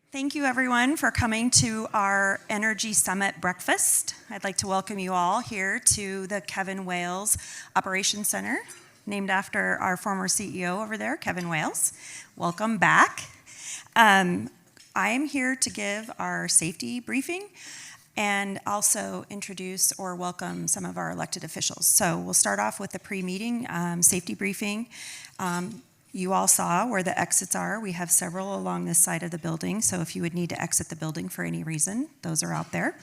Thank you, everyone, for coming to our Energy Summit breakfast. I'd like to welcome you all here to the Kevin Wales Operations Center, named after our former CEO over there, Kevin Wales. Welcome back. I am here to give our safety briefing and also introduce or welcome some of our elected officials. So we'll start off with the pre-meeting safety briefing. You all saw where the exits are. We have several along this side of the building, so if you would need to exit the building for any reason, those are out there.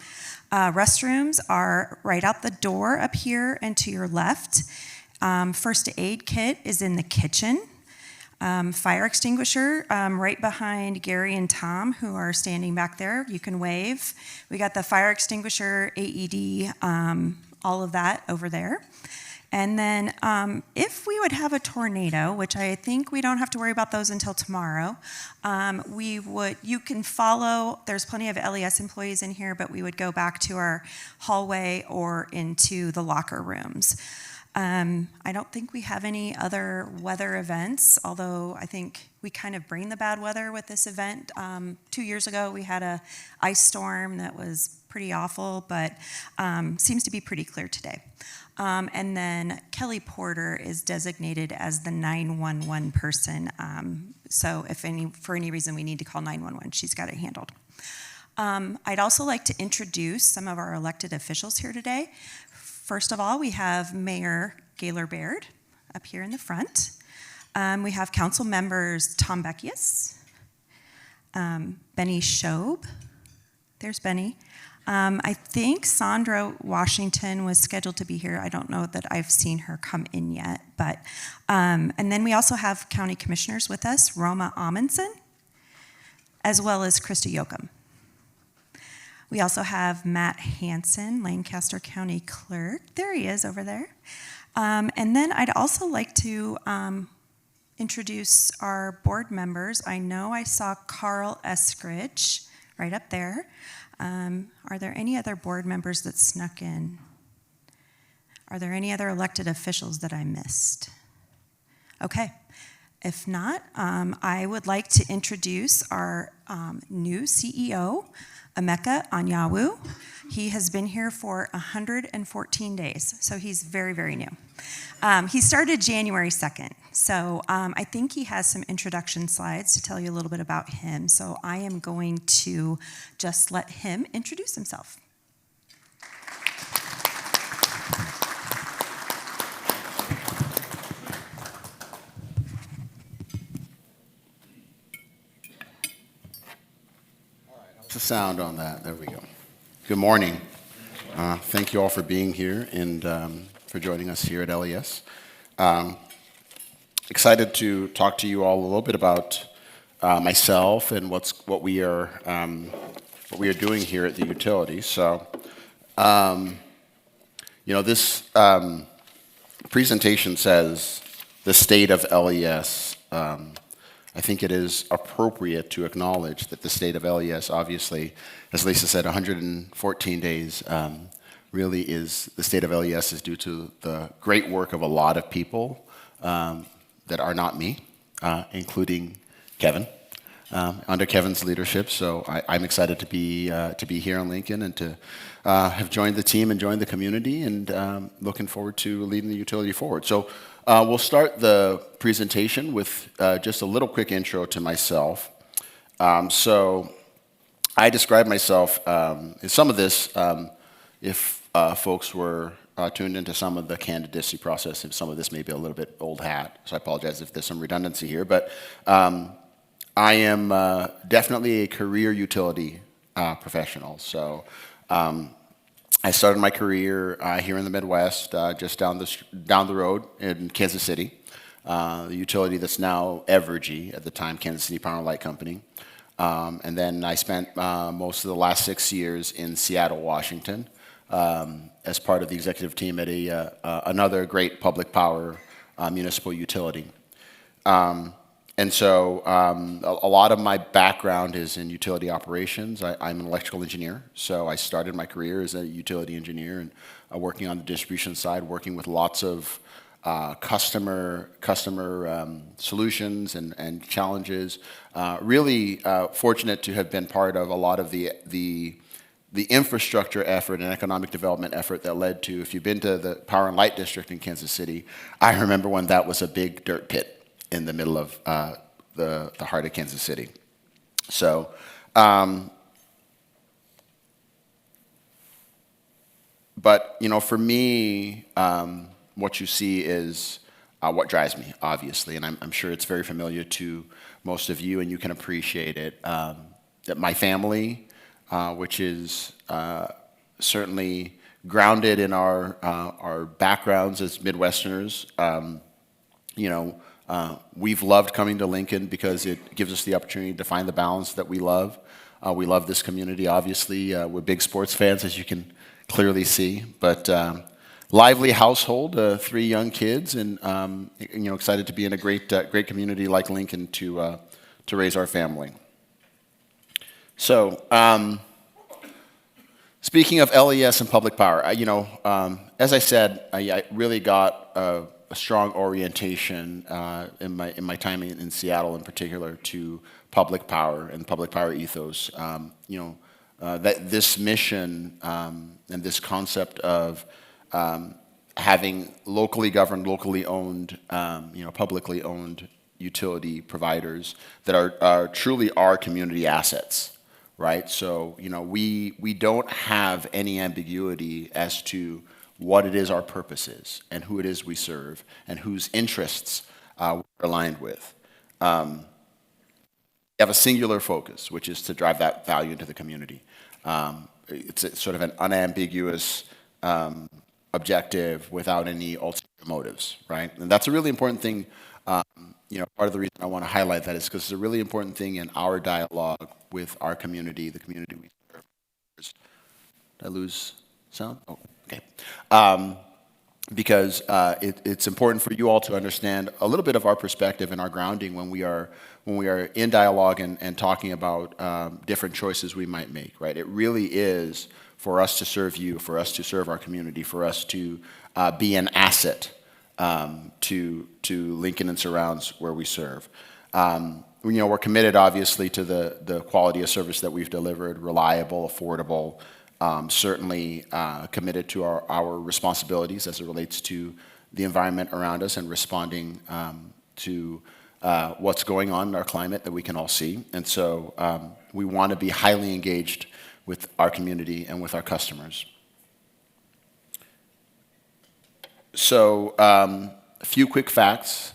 Restrooms are right out the door up here and to your left. First aid kit is in the kitchen. Fire extinguisher right behind Gary and Tom, who are standing back there. You can wave. We got the fire extinguisher, AED, all of that over there. And then if we would have a tornado, which I think we don't have to worry about those until tomorrow, you can follow, there's plenty of LES employees in here, but we would go back to our hallway or into the locker rooms. I don't think we have any other weather events, although I think we kind of bring the bad weather with this event. 2 years ago, we had a ice storm that was pretty awful, but seems to be pretty clear today. And then Kelly Porter is designated as the 911 person. So if for any reason we need to call 911, she's got it handled. I'd also like to introduce some of our elected officials here today. First of all, we have Mayor Gaylor Baird up here in the front. We have council members Tom Beckius, Benny Shobe. There's Benny. I think Sandra Washington was scheduled to be here. I don't know that I've seen her come in yet, but and then we also have county commissioners with us, Roma Amundsen, as well as Krista Yoakum. We also have Matt Hansen, Lancaster County Clerk. There he is over there. And then I'd also like to introduce our board members. I know I saw Carl Eskridge right up there. Are there any other board members that snuck in? Are there any other elected officials that I missed? Okay. If not, I would like to introduce our new CEO, Emeka Anyanwu. He has been here for 114 days, so he's very, very new. He started January 2nd, so I think he has some introduction slides to tell you a little bit about him, so I am going to just let him introduce himself. The sound on that. There we go. Good morning. Thank you all for being here and for joining us here at LES. Excited to talk to you all a little bit about myself and what we are doing here at the utility. So, this presentation says the state of LES. I think it is appropriate to acknowledge that the state of LES, obviously, as Lisa said, 114 days really is, the state of LES is due to the great work of a lot of people that are not me, including Kevin, under Kevin's leadership. So I'm excited to be here in Lincoln and to have joined the team and joined the community, and looking forward to leading the utility forward. So we'll start the presentation with just a little quick intro to myself. So I describe myself in some of this, if folks were tuned into some of the candidacy process, if some of this may be a little bit old hat, so I apologize if there's some redundancy here, but I am definitely a career utility professional. So I started my career here in the Midwest, just down the road in Kansas City, the utility that's now Evergy, at the time Kansas City Power and Light Company. And then I spent most of the last 6 years in Seattle, Washington, as part of the executive team at another great public power municipal utility. And so a lot of my background is in utility operations. I'm an electrical engineer, so I started my career as a utility engineer and working on the distribution side, working with lots of customer solutions and challenges. Really fortunate to have been part of a lot of the infrastructure effort and economic development effort that led to, if you've been to the Power and Light District in Kansas City, I remember when that was a big dirt pit in the middle of the heart of Kansas City. So, but for me, what you see is what drives me, obviously, and I'm sure it's very familiar to most of you, and you can appreciate it. That my family, which is certainly grounded in our backgrounds as Midwesterners. We've loved coming to Lincoln because it gives us the opportunity to find the balance that we love. We love this community, obviously. We're big sports fans, as you can clearly see. But lively household, 3 young kids, and excited to be in a great community like Lincoln to raise our family. So, speaking of LES and public power, as I said, I really got a strong orientation in my time in Seattle, in particular, to public power and public power ethos. That this mission and this concept of having locally governed, locally owned, publicly owned utility providers that are truly our community assets. Right, so we don't have any ambiguity as to what it is our purpose is, and who it is we serve, and whose interests we're aligned with. We have a singular focus, which is to drive that value into the community. It's sort of an unambiguous objective without any ulterior motives, right? And that's a really important thing. Part of the reason I want to highlight that is because it's a really important thing in our dialogue with our community, the community we serve. Did I lose sound? Oh, okay. Because it's important for you all to understand a little bit of our perspective and our grounding when we are in dialogue and talking about different choices we might make, right? It really is for us to serve you, for us to serve our community, for us to be an asset to Lincoln and surrounds where we serve. We're committed, obviously, to the quality of service that we've delivered, reliable, affordable, certainly committed to our responsibilities as it relates to the environment around us and responding to what's going on in our climate that we can all see. And so we want to be highly engaged with our community and with our customers. So a few quick facts.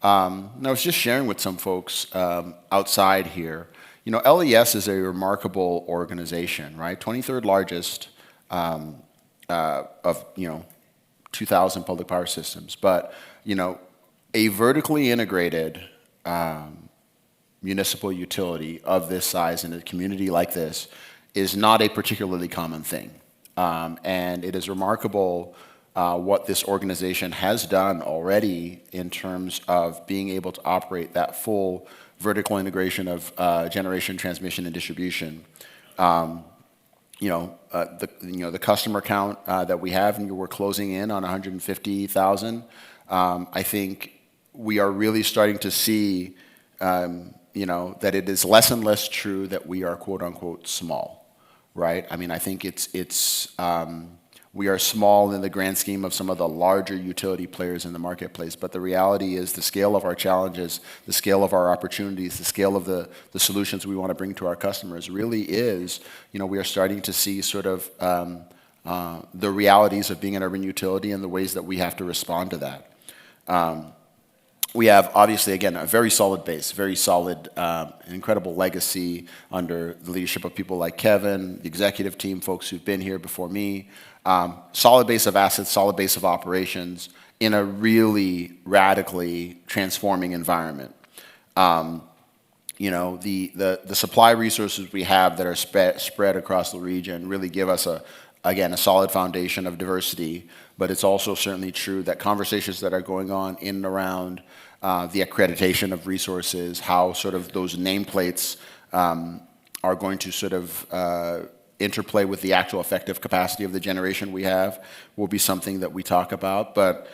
I was just sharing with some folks outside here. LES is a remarkable organization, right? 23rd largest of 2,000 public power systems, but a vertically integrated municipal utility of this size in a community like this is not a particularly common thing, and it is remarkable. What this organization has done already in terms of being able to operate that full vertical integration of generation, transmission, and distribution. The customer count that we have, and we're closing in on 150,000. I think we are really starting to see, that it is less and less true that we are quote unquote small, right? I mean, I think we are small in the grand scheme of some of the larger utility players in the marketplace, but the reality is the scale of our challenges, the scale of our opportunities, the scale of the solutions we want to bring to our customers really is, we are starting to see sort of the realities of being an urban utility and the ways that we have to respond to that. We have, obviously, again, a very solid base, very solid, incredible legacy under the leadership of people like Kevin, the executive team, folks who've been here before me. Solid base of assets, solid base of operations in a really radically transforming environment. The supply resources we have that are spread across the region really give us a solid foundation of diversity, but it's also certainly true that conversations that are going on in and around the accreditation of resources, how sort of those nameplates are going to sort of interplay with the actual effective capacity of the generation we have will be something that we talk about. But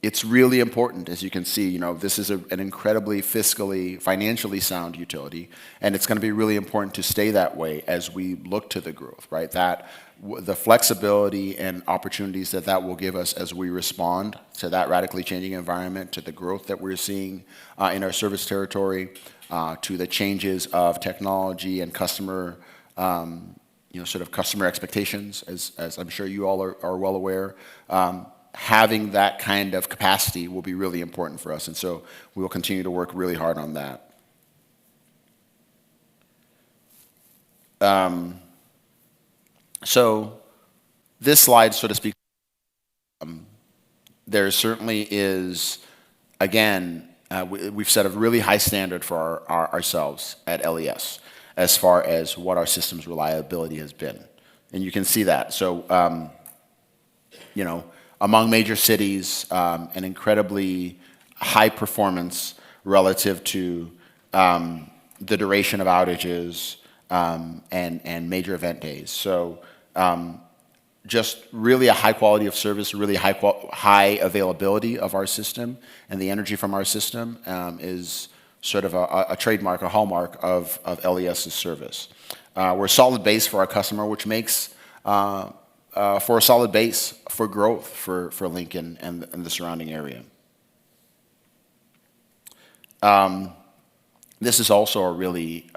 it's really important, as you can see, this is an incredibly financially sound utility, and it's going to be really important to stay that way as we look to the growth, right? The flexibility and opportunities that will give us as we respond to that radically changing environment, to the growth that we're seeing in our service territory, to the changes of technology and customer, sort of customer expectations, as I'm sure you all are well aware. Having that kind of capacity will be really important for us, and so we will continue to work really hard on that. So this slide, so to speak, there certainly is, again, we've set a really high standard for ourselves at LES as far as what our system's reliability has been. And you can see that. So, among major cities, an incredibly high performance relative to the duration of outages and major event days. So just really a high quality of service, really high availability of our system, and the energy from our system is sort of a trademark, a hallmark of LES's service. We're a solid base for our customer, which makes for a solid base for growth for Lincoln and the surrounding area. This is also a really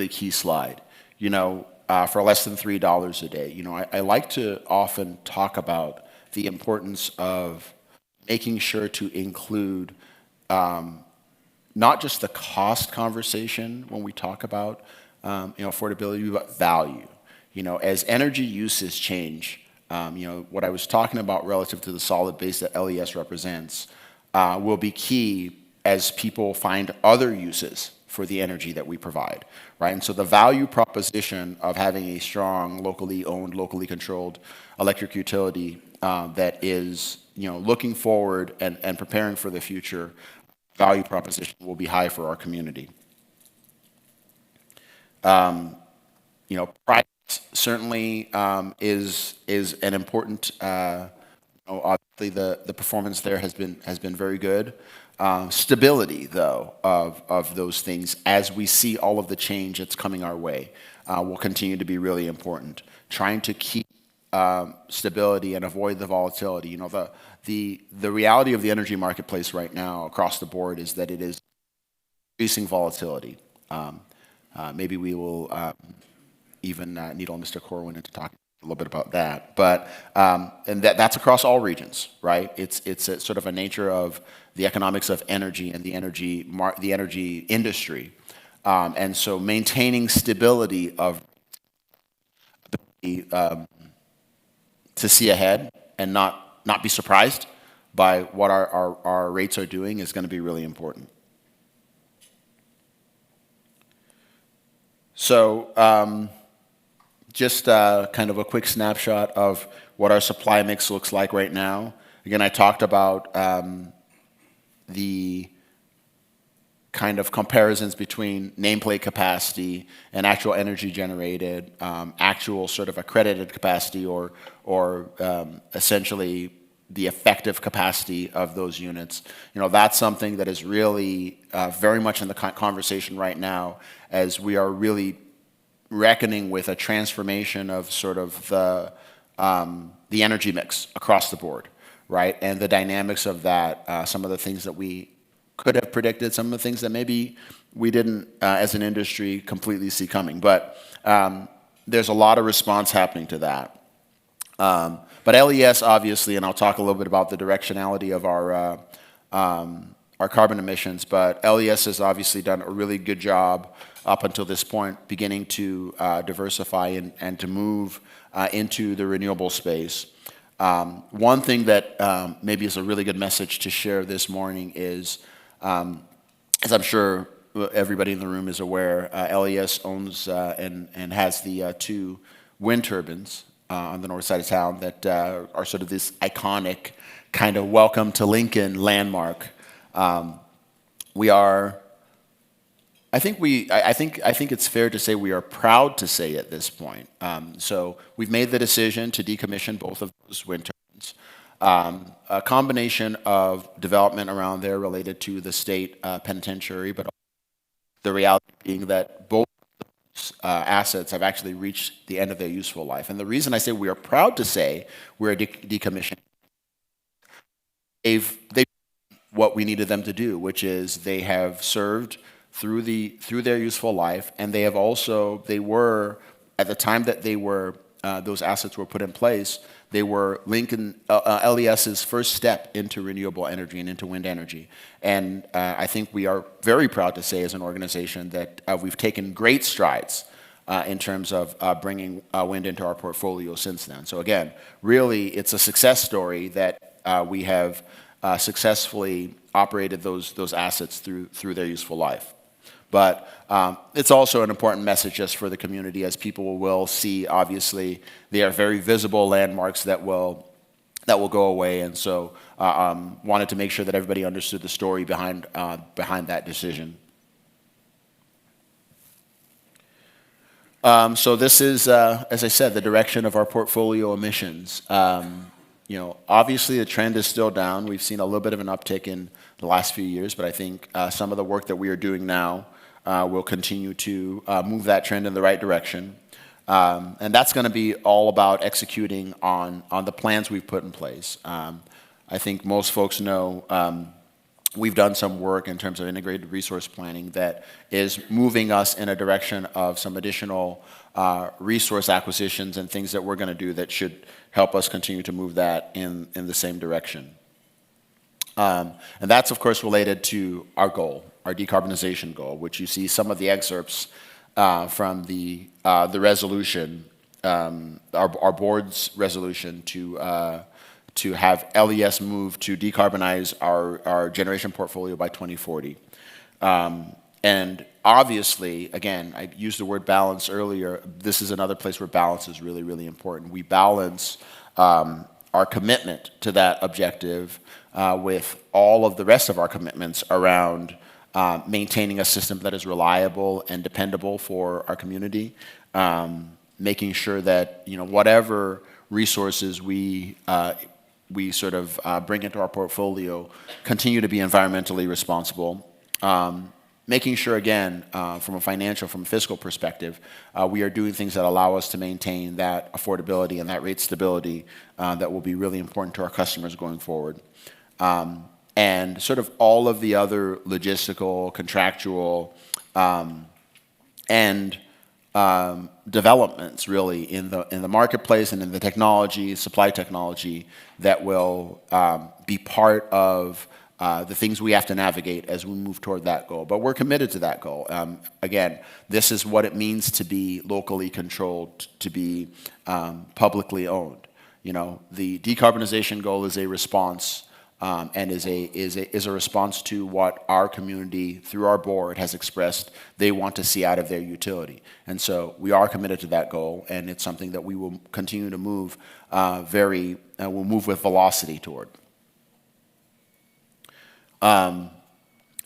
key slide. For less than $3 a day, I like to often talk about the importance of making sure to include not just the cost conversation when we talk about affordability, but value. As energy uses change, what I was talking about relative to the solid base that LES represents will be key as people find other uses for the energy that we provide, right? And so the value proposition of having a strong, locally owned, locally controlled electric utility that is, looking forward and preparing for the future, value proposition will be high for our community. Price certainly is an important. Obviously, the performance there has been very good. Stability, though, of those things as we see all of the change that's coming our way will continue to be really important. Trying to keep stability and avoid the volatility. The reality of the energy marketplace right now across the board is that it is increasing volatility. Maybe we will even needle Mr. Corwin into talking a little bit about that, but and that's across all regions, right? It's a sort of a nature of the economics of energy and the energy industry, and so maintaining stability of to see ahead and not be surprised by what our rates are doing is going to be really important. So. Just kind of a quick snapshot of what our supply mix looks like right now. Again, I talked about the kind of comparisons between nameplate capacity and actual energy generated, actual sort of accredited capacity or essentially the effective capacity of those units. That's something that is really very much in the conversation right now as we are really reckoning with a transformation of sort of the energy mix across the board, right? And the dynamics of that, some of the things that we could have predicted, some of the things that maybe we didn't, as an industry, completely see coming. But there's a lot of response happening to that. But LES, obviously, and I'll talk a little bit about the directionality of our carbon emissions, but LES has obviously done a really good job up until this point, beginning to diversify and to move into the renewable space. One thing that maybe is a really good message to share this morning is, as I'm sure everybody in the room is aware, LES owns and has the two wind turbines on the north side of town that are sort of this iconic kind of welcome to Lincoln landmark. We are. I think it's fair to say we are proud to say at this point. So we've made the decision to decommission both of those wind turbines. A combination of development around there related to the state penitentiary, but the reality being that both assets have actually reached the end of their useful life. And the reason I say we are proud to say we're decommissioning, they've what we needed them to do, which is they have served through their useful life, and they were at the time that those assets were put in place, they were LES's first step into renewable energy and into wind energy. And I think we are very proud to say as an organization that we've taken great strides in terms of bringing wind into our portfolio since then. So again, really, it's a success story that we have successfully operated those assets through their useful life. But it's also an important message just for the community, as people will see. Obviously, they are very visible landmarks that will go away, and so wanted to make sure that everybody understood the story behind that decision. So this is, as I said, the direction of our portfolio emissions. Obviously the trend is still down. We've seen a little bit of an uptick in the last few years, but I think some of the work that we are doing now will continue to move that trend in the right direction. And that's going to be all about executing on the plans we've put in place. I think most folks know we've done some work in terms of integrated resource planning that is moving us in a direction of some additional resource acquisitions and things that we're going to do that should help us continue to move that in the same direction. And that's, of course, related to our goal, our decarbonization goal, which you see some of the excerpts from the resolution, our board's resolution to have LES move to decarbonize our generation portfolio by 2040. And obviously, again, I used the word balance earlier. This is another place where balance is really, really important. We balance our commitment to that objective with all of the rest of our commitments around maintaining a system that is reliable and dependable for our community, making sure that whatever resources we sort of bring into our portfolio continue to be environmentally responsible. Making sure, again, from a fiscal perspective, we are doing things that allow us to maintain that affordability and that rate stability that will be really important to our customers going forward. And sort of all of the other logistical, contractual, and developments really in the marketplace and in the technology, supply technology that will be part of the things we have to navigate as we move toward that goal. But we're committed to that goal. Again, this is what it means to be locally controlled, to be publicly owned. The decarbonization goal is a response and is a response to what our community, through our board, has expressed they want to see out of their utility. And so we are committed to that goal, and it's something that we will continue to move we'll move with velocity toward. And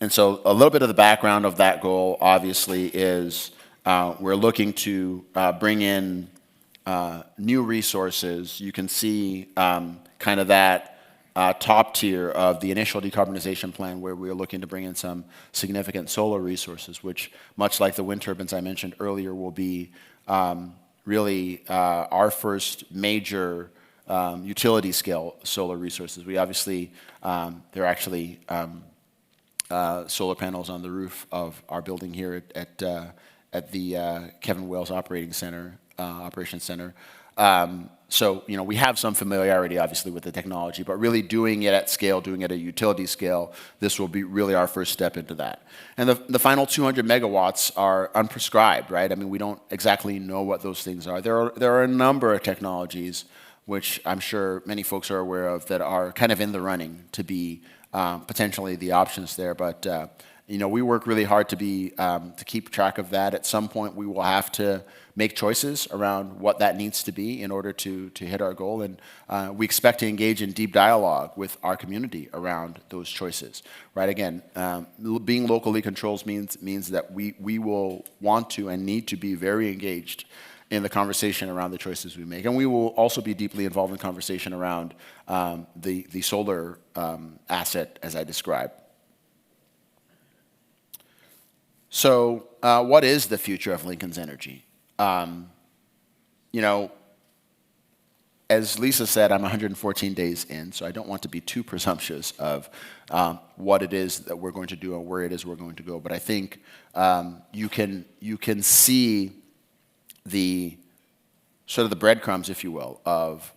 so a little bit of the background of that goal, obviously, is we're looking to bring in new resources. You can see kind of that top tier of the initial decarbonization plan, where we are looking to bring in some significant solar resources, which, much like the wind turbines I mentioned earlier, will be really our first major utility scale solar resources. We obviously, there are actually solar panels on the roof of our building here at the Kevin Wales Operations Center. So, we have some familiarity, obviously, with the technology, but really doing it at scale, doing it at a utility scale, this will be really our first step into that. And the final 200 megawatts are unprescribed, right? I mean, we don't exactly know what those things are. There are a number of technologies, which I'm sure many folks are aware of, that are kind of in the running to be potentially the options there. But we work really hard to keep track of that. At some point, we will have to make choices around what that needs to be in order to hit our goal. And we expect to engage in deep dialogue with our community around those choices, right? Again, being locally controlled means that we will want to and need to be very engaged in the conversation around the choices we make. And we will also be deeply involved in conversation around the solar asset, as I described. So what is the future of Lincoln's Energy? You know, as Lisa said, I'm 114 days in, so I don't want to be too presumptuous of what it is that we're going to do and where it is we're going to go. But I think you can see the sort of the breadcrumbs, if you will, of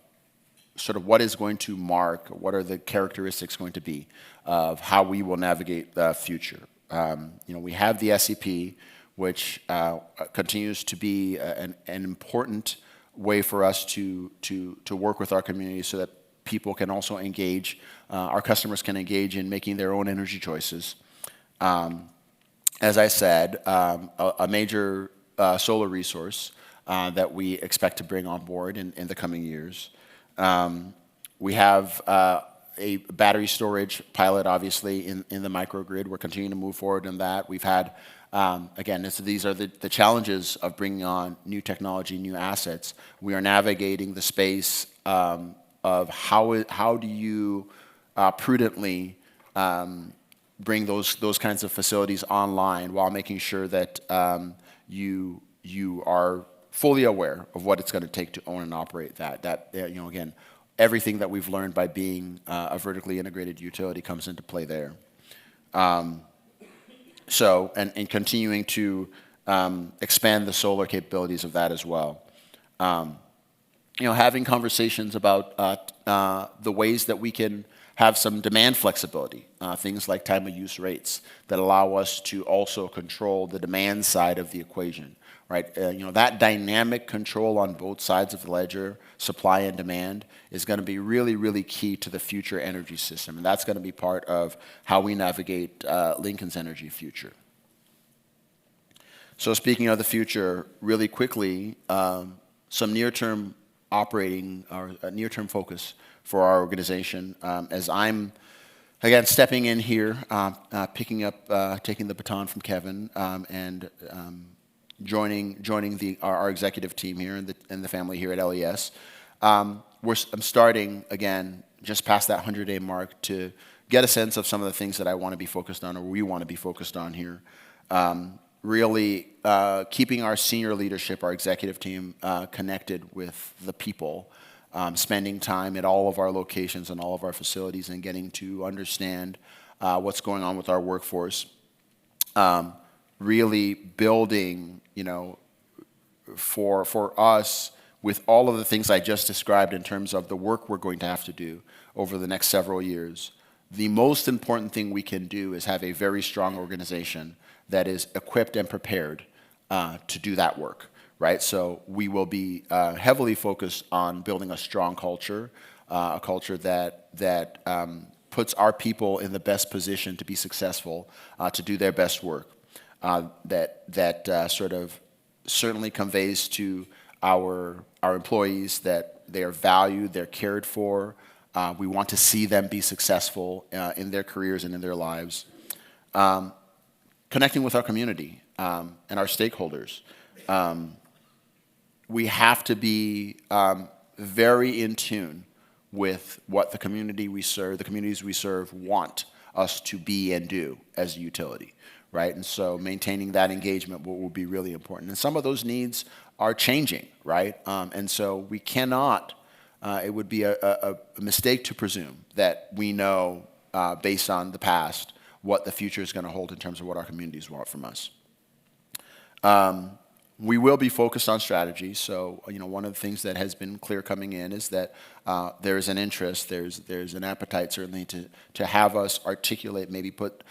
sort of what is going to mark, what are the characteristics going to be of how we will navigate the future. You know, we have the SEP, which continues to be an important way for us to work with our community so that people can also engage, our customers can engage in making their own energy choices. As I said, a major solar resource that we expect to bring on board in the coming years. We have a battery storage pilot, obviously, in the microgrid. We're continuing to move forward in that. We've had, again, these are the challenges of bringing on new technology, new assets. We are navigating the space of how do you prudently bring those kinds of facilities online while making sure that you are fully aware of what it's going to take to own and operate that. You know, again, everything that we've learned by being a vertically integrated utility comes into play there. So, and continuing to expand the solar capabilities of that as well. You know, having conversations about the ways that we can have some demand flexibility, things like time of use rates that allow us to also control the demand side of the equation, right? You know, that dynamic control on both sides of the ledger, supply and demand, is going to be really, really key to the future energy system. And that's going to be part of how we navigate Lincoln's energy future. So speaking of the future, really quickly, some near-term operating or near-term focus for our organization. As I'm, again, stepping in here, picking up, taking the baton from Kevin, and joining our executive team here and the family here at LES. I'm starting, again, just past that 100-day mark to get a sense of some of the things that I want to be focused on or we want to be focused on here. Really keeping our senior leadership, our executive team, connected with the people, spending time at all of our locations and all of our facilities and getting to understand what's going on with our workforce. Really building, you know, for us, with all of the things I just described in terms of the work we're going to have to do over the next several years, the most important thing we can do is have a very strong organization that is equipped and prepared to do that work, right? So we will be heavily focused on building a strong culture, a culture that puts our people in the best position to be successful, to do their best work. That sort of certainly conveys to our employees that they are valued, they're cared for. We want to see them be successful in their careers and in their lives. Connecting with our community and our stakeholders. We have to be very in tune with what the community we serve, the communities we serve want us to be and do as a utility, right? And so maintaining that engagement will be really important. And some of those needs are changing, right? And so we cannot, it would be a mistake to presume that we know based on the past what the future is going to hold in terms of what our communities want from us. We will be focused on strategy. So, you know, one of the things that has been clear coming in is that there is an interest, there's an appetite certainly to have us articulate, maybe put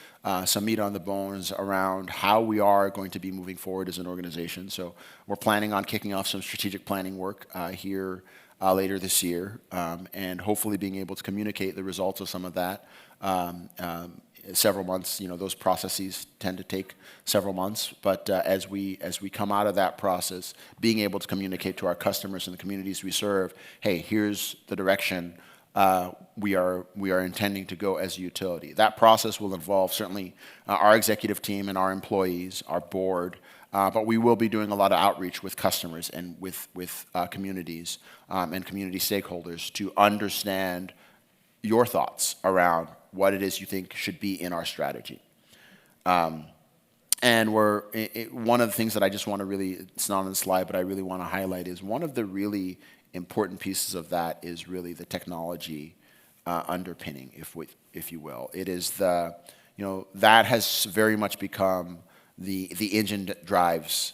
some meat on the bones around how we are going to be moving forward as an organization. So we're planning on kicking off some strategic planning work here later this year, and hopefully being able to communicate the results of some of that. Several months, you know, those processes tend to take several months, but as we come out of that process, being able to communicate to our customers and the communities we serve, hey, here's the direction we are intending to go as a utility. That process will involve certainly our executive team and our employees, our board, but we will be doing a lot of outreach with customers and with communities and community stakeholders to understand your thoughts around what it is you think should be in our strategy. And one of the things that I just want to really, it's not on the slide, but I really want to highlight is one of the really important pieces of that is really the technology underpinning, if you will. It is that has very much become the engine that drives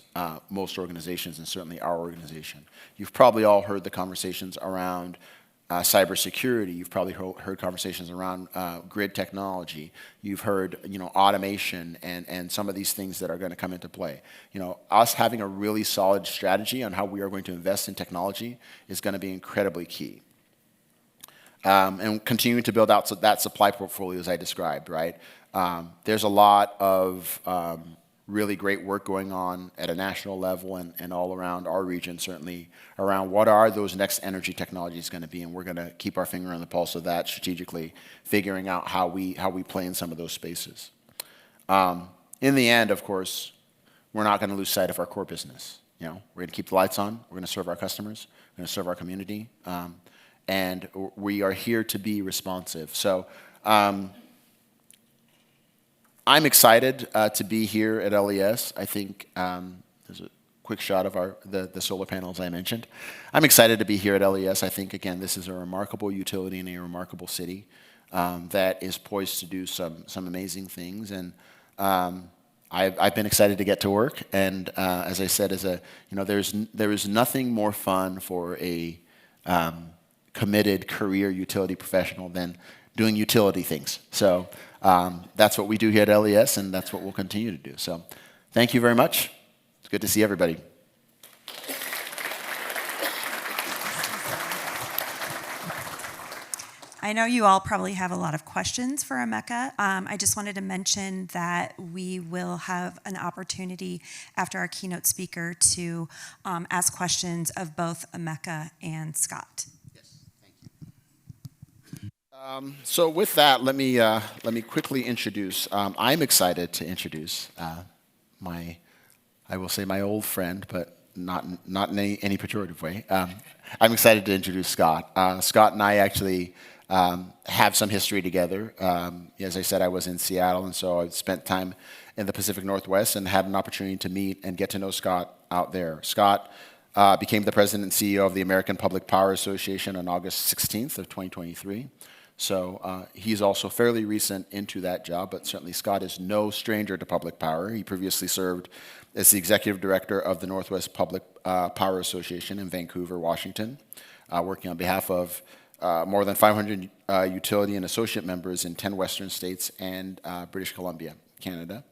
most organizations, and certainly our organization. You've probably all heard the conversations around cybersecurity. You've probably heard conversations around grid technology. You've heard automation and some of these things that are going to come into play. Us having a really solid strategy on how we are going to invest in technology is going to be incredibly key. And continuing to build out that supply portfolio as I described, right? There's a lot of really great work going on at a national level and all around our region, certainly around what are those next energy technologies going to be, and we're going to keep our finger on the pulse of that strategically, figuring out how we play in some of those spaces. In the end, of course, we're not going to lose sight of our core business. We're going to keep the lights on. We're going to serve our customers. We're going to serve our community, and we are here to be responsive. So. I'm excited to be here at LES. I think there's a quick shot of the solar panels I mentioned. I'm excited to be here at LES. I think, again, this is a remarkable utility in a remarkable city that is poised to do some amazing things. And I've been excited to get to work. And as I said, there is nothing more fun for a committed career utility professional than doing utility things. So that's what we do here at LES, and that's what we'll continue to do. So thank you very much. It's good to see everybody. I know you all probably have a lot of questions for Emeka. I just wanted to mention that we will have an opportunity after our keynote speaker to ask questions of both Emeka and Scott. So with that, let me quickly introduce. I'm excited to introduce I will say my old friend, but not in any pejorative way. I'm excited to introduce Scott. Scott and I actually have some history together. As I said, I was in Seattle, and so I spent time in the Pacific Northwest and had an opportunity to meet and get to know Scott out there. Scott became the president and CEO of the American Public Power Association on August 16th of 2023. So he's also fairly recent into that job, but certainly Scott is no stranger to public power. He previously served as the executive director of the Northwest Public Power Association in Vancouver, Washington, working on behalf of more than 500 utility and associate members in 10 western states and British Columbia, Canada.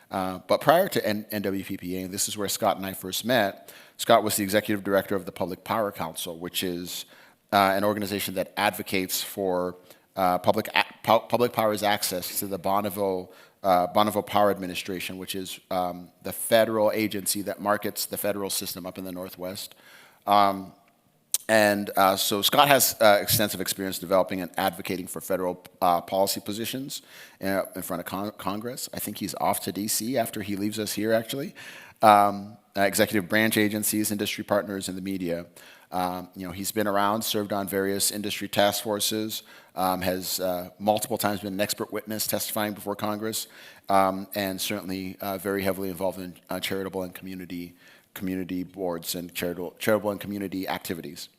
But prior to NWPPA, and this is where Scott and I first met, Scott was the executive director of the Public Power Council, which is an organization that advocates for public power's access to the Bonneville Power Administration, which is the federal agency that markets the federal system up in the Northwest. So Scott has extensive experience developing and advocating for federal policy positions in front of Congress. I think he's off to D.C. after he leaves us here, actually. Executive branch agencies, industry partners, and the media. He's been around, served on various industry task forces, has multiple times been an expert witness testifying before Congress, and certainly very heavily involved in charitable and community boards and charitable and community activities.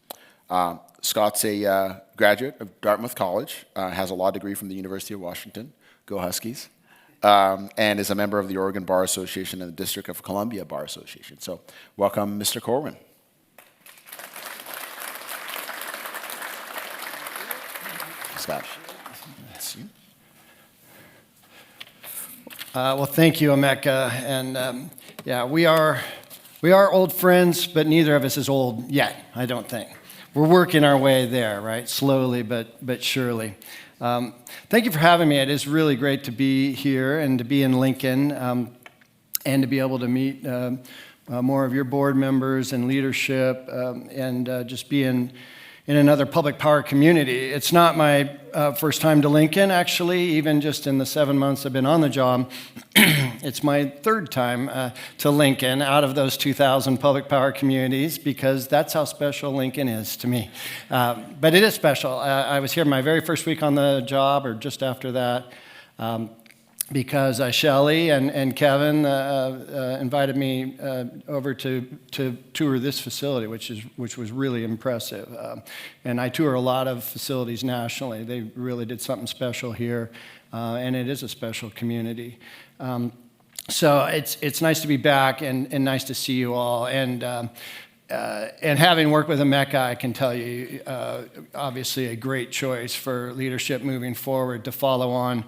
Scott's a graduate of Dartmouth College, has a law degree from the University of Washington, go Huskies, and is a member of the Oregon Bar Association and the District of Columbia Bar Association. So welcome, Mr. Corwin. Scott. Well, thank you, Emeka. And yeah, we are old friends, but neither of us is old yet, I don't think. We're working our way there, right? Slowly, but surely. Thank you for having me. It is really great to be here and to be in Lincoln and to be able to meet more of your board members and leadership and just be in in another public power community. It's not my first time to Lincoln, actually, even just in the 7 months I've been on the job. It's my third time to Lincoln out of those 2,000 public power communities, because that's how special Lincoln is to me. But it is special. I was here my very first week on the job, or just after that, because Shelley and Kevin invited me over to tour this facility, which was really impressive. And I tour a lot of facilities nationally. They really did something special here, and it is a special community. So it's nice to be back and nice to see you all. And having worked with Emeka, I can tell you, obviously a great choice for leadership moving forward to follow on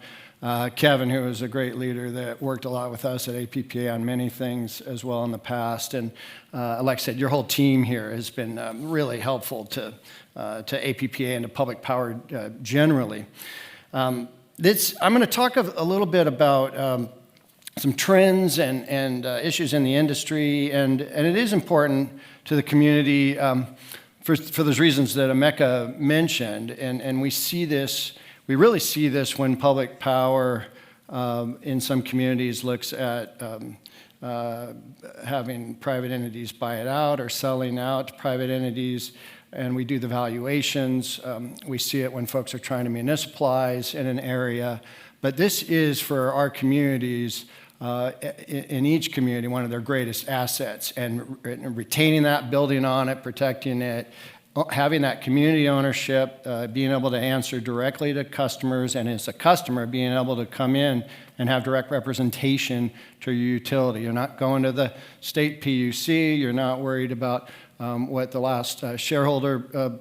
Kevin, who was a great leader that worked a lot with us at APPA on many things as well in the past. And like I said, your whole team here has been really helpful to APPA and to public power generally. I'm going to talk a little bit about some trends and issues in the industry, and it is important to the community for those reasons that Emeka mentioned, and we see this. We really see this when public power in some communities looks at having private entities buy it out or selling out to private entities, and we do the valuations. We see it when folks are trying to municipalize in an area. But this is, for our communities, in each community, one of their greatest assets, and retaining that, building on it, protecting it, having that community ownership, being able to answer directly to customers, and as a customer, being able to come in and have direct representation to your utility. You're not going to the state PUC. You're not worried about what the last shareholder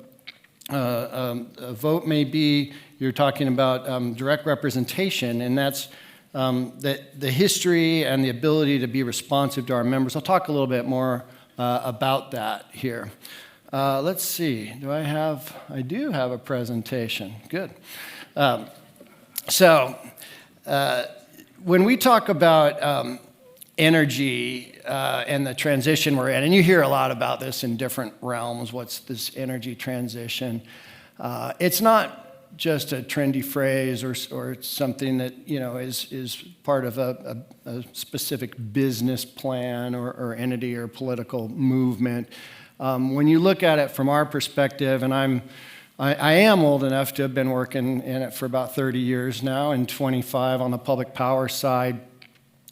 vote may be. You're talking about direct representation, and that's the history and the ability to be responsive to our members. I'll talk a little bit more about that here. Let's see, I do have a presentation, good. When we talk about energy and the transition we're in, and you hear a lot about this in different realms, what's this energy transition? It's not just a trendy phrase or something that is part of a specific business plan or entity or political movement. When you look at it from our perspective, and I am old enough to have been working in it for about 30 years now, and 25 on the public power side,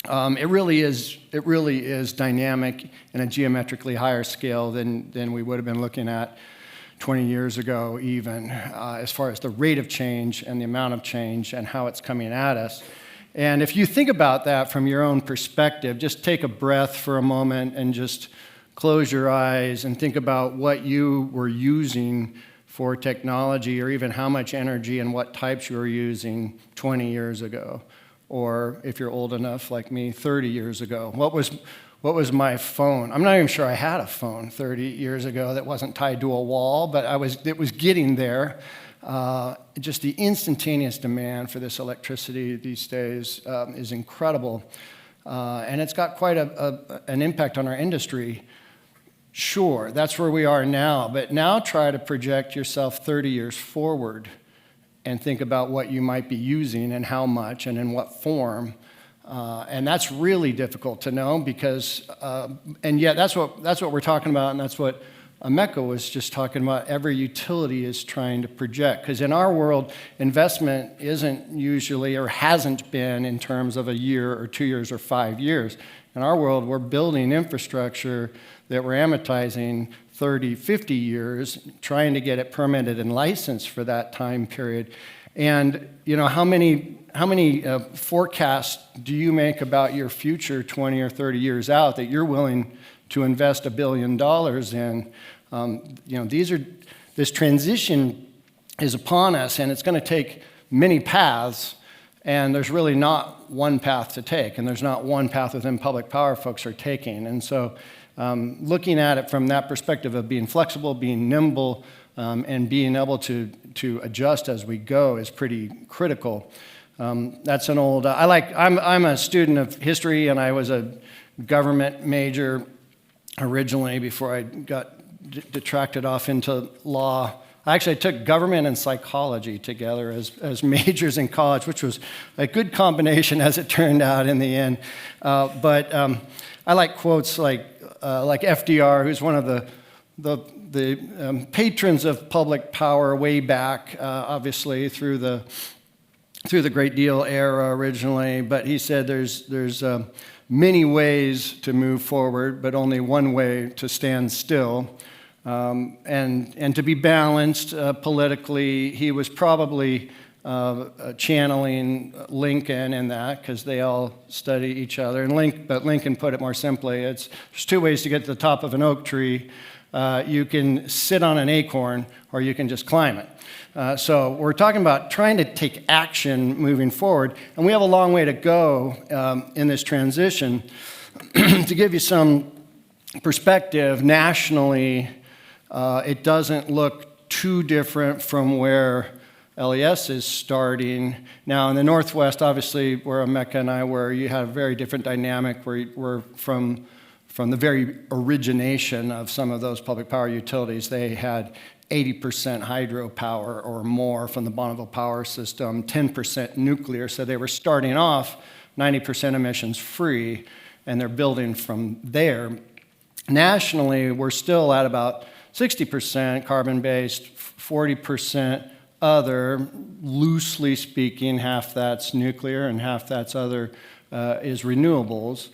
it really is dynamic in a geometrically higher scale than we would have been looking at 20 years ago even, as far as the rate of change and the amount of change and how it's coming at us. And if you think about that from your own perspective, just take a breath for a moment and just close your eyes and think about what you were using for technology, or even how much energy and what types you were using 20 years ago. Or if you're old enough like me, 30 years ago. What was my phone? I'm not even sure I had a phone 30 years ago that wasn't tied to a wall, but it was getting there. Just the instantaneous demand for this electricity these days is incredible. And it's got quite an impact on our industry. Sure, that's where we are now, but now try to project yourself 30 years forward and think about what you might be using and how much and in what form. And that's really difficult to know because, and yet that's what we're talking about, and that's what Emeka was just talking about. Every utility is trying to project, because in our world, investment isn't usually or hasn't been in terms of a year or 2 years or 5 years. In our world, we're building infrastructure that we're amortizing 30, 50 years, trying to get it permitted and licensed for that time period. And how many forecasts do you make about your future 20 or 30 years out that you're willing to invest $1 billion in? This transition is upon us, and it's going to take many paths. And there's really not one path to take, and there's not one path within public power folks are taking. And so looking at it from that perspective of being flexible, being nimble, and being able to adjust as we go is pretty critical. That's an old, I'm a student of history, and I was a government major originally before I got detracted off into law. Actually, I took government and psychology together as majors in college, which was a good combination as it turned out in the end. But I like quotes like FDR, who's one of the patrons of public power way back, obviously through the Great Deal era originally. But he said there's many ways to move forward, but only one way to stand still. And to be balanced politically, he was probably channeling Lincoln in that, because they all study each other. But Lincoln put it more simply: there's two ways to get to the top of an oak tree. You can sit on an acorn, or you can just climb it. So we're talking about trying to take action moving forward, and we have a long way to go in this transition. To give you some perspective, nationally, it doesn't look too different from where LES is starting. Now, in the Northwest, obviously, where Emeka and I were, you had a very different dynamic where we're from the very origination of some of those public power utilities. They had 80% hydropower or more from the Bonneville power system, 10% nuclear, so they were starting off 90% emissions free, and they're building from there. Nationally, we're still at about 60% carbon-based, 40% other, loosely speaking. Half that's nuclear and half that's other is renewables.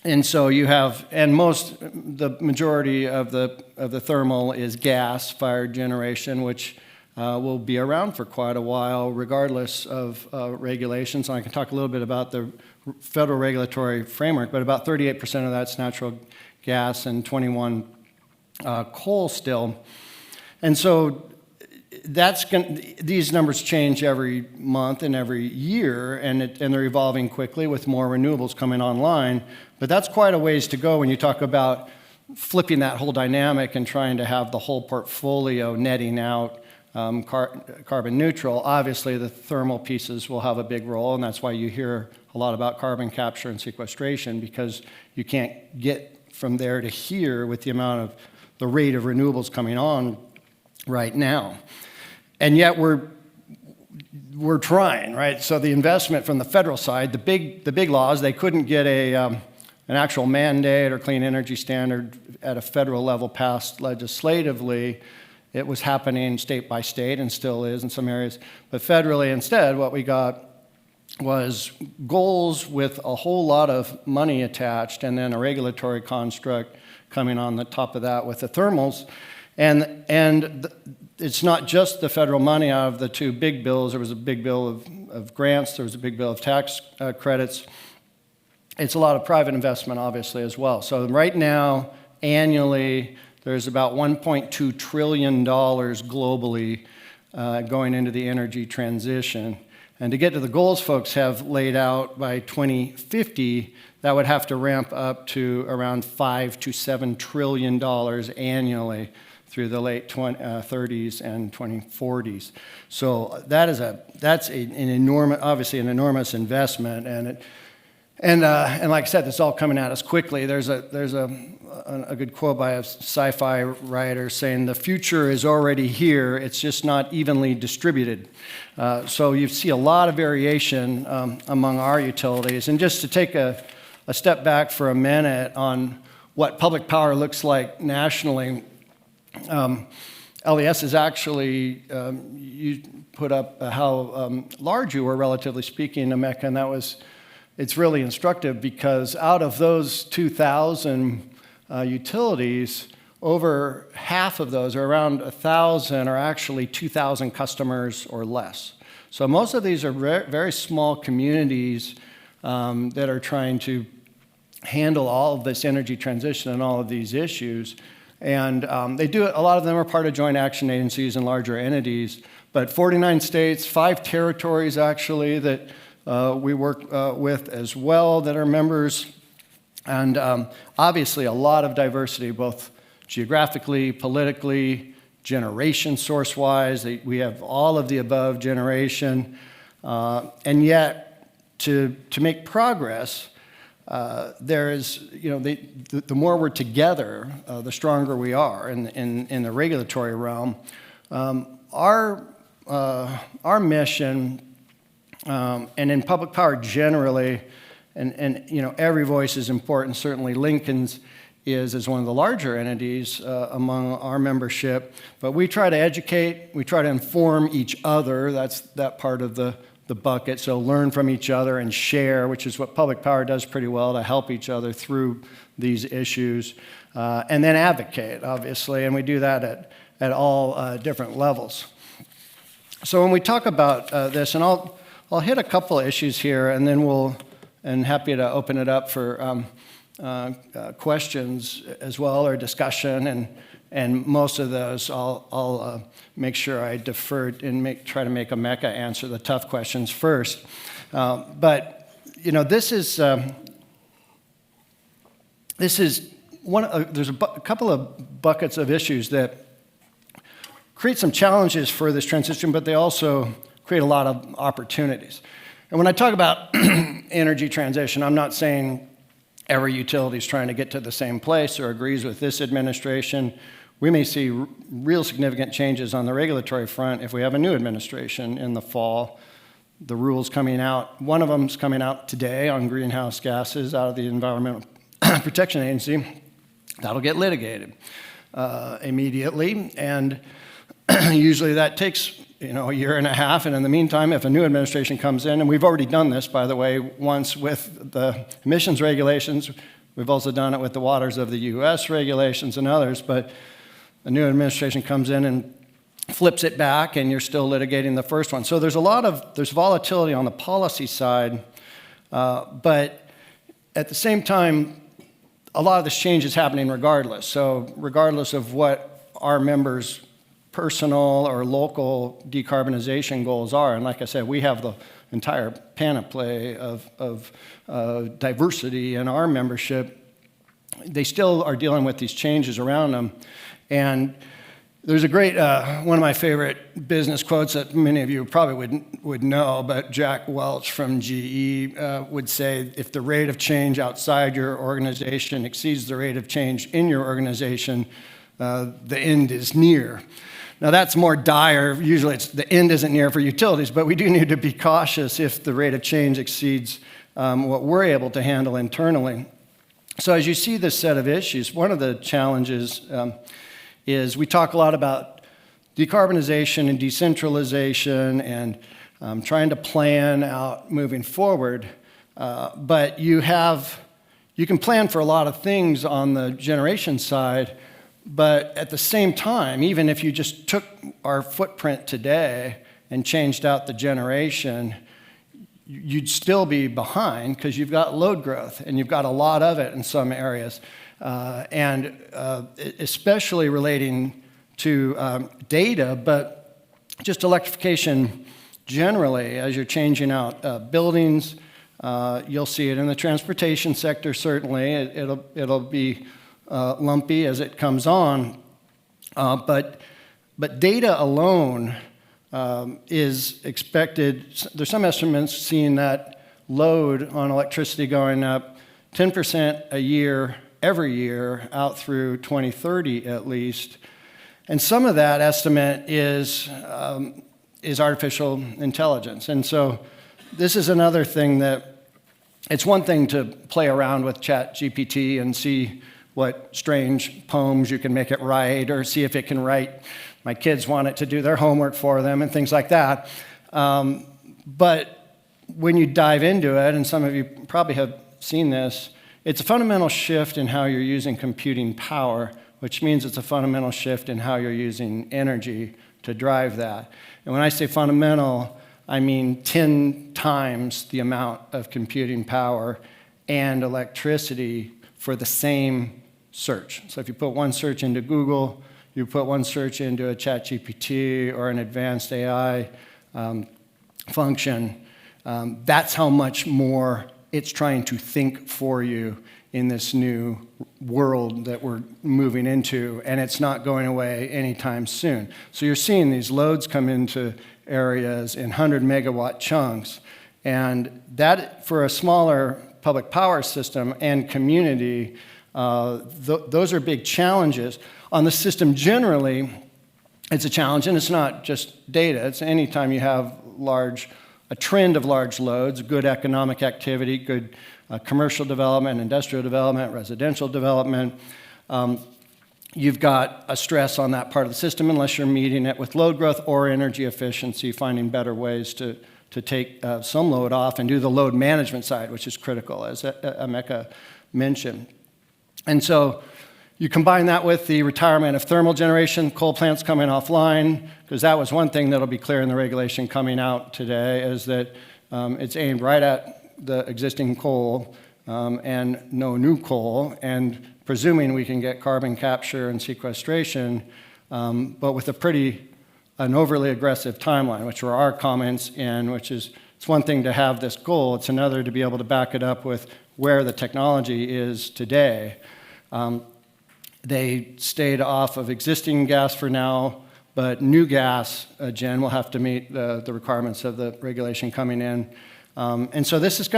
And so you have, and the majority of the thermal is gas-fired generation, which will be around for quite a while, regardless of regulations. And I can talk a little bit about the federal regulatory framework, but about 38% of that's natural gas and 21 coal still. And so these numbers change every month and every year, and they're evolving quickly with more renewables coming online. But that's quite a ways to go when you talk about flipping that whole dynamic and trying to have the whole portfolio netting out carbon neutral. Obviously, the thermal pieces will have a big role, and that's why you hear a lot about carbon capture and sequestration, because you can't get from there to here with the amount of the rate of renewables coming on right now. And yet we're trying, right? So the investment from the federal side, the big laws, they couldn't get an actual mandate or clean energy standard at a federal level passed legislatively. It was happening state by state and still is in some areas. But federally instead, what we got was goals with a whole lot of money attached, and then a regulatory construct coming on the top of that with the thermals. And it's not just the federal money out of the two big bills. There was a big bill of grants. There was a big bill of tax credits. It's a lot of private investment, obviously, as well. So right now, annually, there's about $1.2 trillion globally going into the energy transition. And to get to the goals folks have laid out by 2050, that would have to ramp up to around $5 to $7 trillion annually through the late 30s and 2040s. So that's an enormous, obviously an enormous investment, and like I said, this is all coming at us quickly. There's a good quote by a sci-fi writer saying the future is already here. It's just not evenly distributed. So you see a lot of variation among our utilities. And just to take a step back for a minute on what public power looks like nationally. LES is actually, you put up how large you were, relatively speaking, Emeka, and it's really instructive, because out of those 2,000 utilities, over half of those, or around 1,000, are actually 2,000 customers or less. So most of these are very small communities that are trying to handle all of this energy transition and all of these issues. And they do it, a lot of them are part of joint action agencies and larger entities, but 49 states, 5 territories actually that we work with as well that are members, and obviously a lot of diversity, both geographically, politically, generation source-wise. We have all of the above generation, and yet to make progress, there is, the more we're together, the stronger we are in the regulatory realm. Our mission, and in public power generally, and every voice is important. Certainly, Lincoln's is as one of the larger entities among our membership. But we try to educate, we try to inform each other. That's that part of the bucket. So learn from each other and share, which is what public power does pretty well, to help each other through these issues. And then advocate, obviously, and we do that at all different levels. So when we talk about this, and I'll hit a couple of issues here, and then and happy to open it up for questions as well, or discussion, and most of those I'll make sure I defer and try to make Emeka answer the tough questions first. But this is one. There's a couple of buckets of issues that create some challenges for this transition, but they also create a lot of opportunities. And when I talk about energy transition, I'm not saying every utility is trying to get to the same place or agrees with this administration. We may see real significant changes on the regulatory front if we have a new administration in the fall. The rules coming out, one of them is coming out today on greenhouse gases out of the Environmental Protection Agency. That'll get litigated immediately, and usually that takes a year and a half, and in the meantime, if a new administration comes in, and we've already done this, by the way, once with the emissions regulations, we've also done it with the waters of the U.S. regulations and others, but a new administration comes in and flips it back, and you're still litigating the first one. So there's volatility on the policy side, but at the same time, a lot of this change is happening regardless. So regardless of what our members' personal or local decarbonization goals are, and like I said, we have the entire panoply of diversity in our membership, they still are dealing with these changes around them. And there's a great, one of my favorite business quotes that many of you probably would know, but Jack Welch from GE would say, if the rate of change outside your organization exceeds the rate of change in your organization, the end is near. Now that's more dire. Usually the end isn't near for utilities, but we do need to be cautious if the rate of change exceeds what we're able to handle internally. So as you see this set of issues, one of the challenges is we talk a lot about decarbonization and decentralization and trying to plan out moving forward, but you can plan for a lot of things on the generation side. But at the same time, even if you just took our footprint today and changed out the generation, you'd still be behind because you've got load growth and you've got a lot of it in some areas. And especially relating to data, but just electrification generally, as you're changing out buildings, you'll see it in the transportation sector, certainly. It'll be lumpy as it comes on, but data alone is expected. There's some estimates seeing that load on electricity going up 10% a year, every year, out through 2030 at least. And some of that estimate is artificial intelligence. And so this is another thing that, it's one thing to play around with ChatGPT and see what strange poems you can make it write, or see if it can write. My kids want it to do their homework for them and things like that. But when you dive into it, and some of you probably have seen this, it's a fundamental shift in how you're using computing power, which means it's a fundamental shift in how you're using energy to drive that. And when I say fundamental, I mean 10 times the amount of computing power and electricity for the same search. So if you put one search into Google, you put one search into a ChatGPT or an advanced AI function, that's how much more it's trying to think for you in this new world that we're moving into, and it's not going away anytime soon. So you're seeing these loads come into areas in 100 megawatt chunks, and that, for a smaller public power system and community, those are big challenges. On the system generally, it's a challenge, and it's not just data. It's anytime you have a trend of large loads, good economic activity, good commercial development, industrial development, residential development, you've got a stress on that part of the system unless you're meeting it with load growth or energy efficiency, finding better ways to take some load off and do the load management side, which is critical, as Emeka mentioned. And so you combine that with the retirement of thermal generation, coal plants coming offline, because that was one thing that'll be clear in the regulation coming out today, is that it's aimed right at the existing coal and no new coal, and presuming we can get carbon capture and sequestration, but with an overly aggressive timeline, which were our comments in, which is, it's one thing to have this goal, it's another to be able to back it up with where the technology is today. They stayed off of existing gas for now, but new gas gen will have to meet the requirements of the regulation coming in. And so this is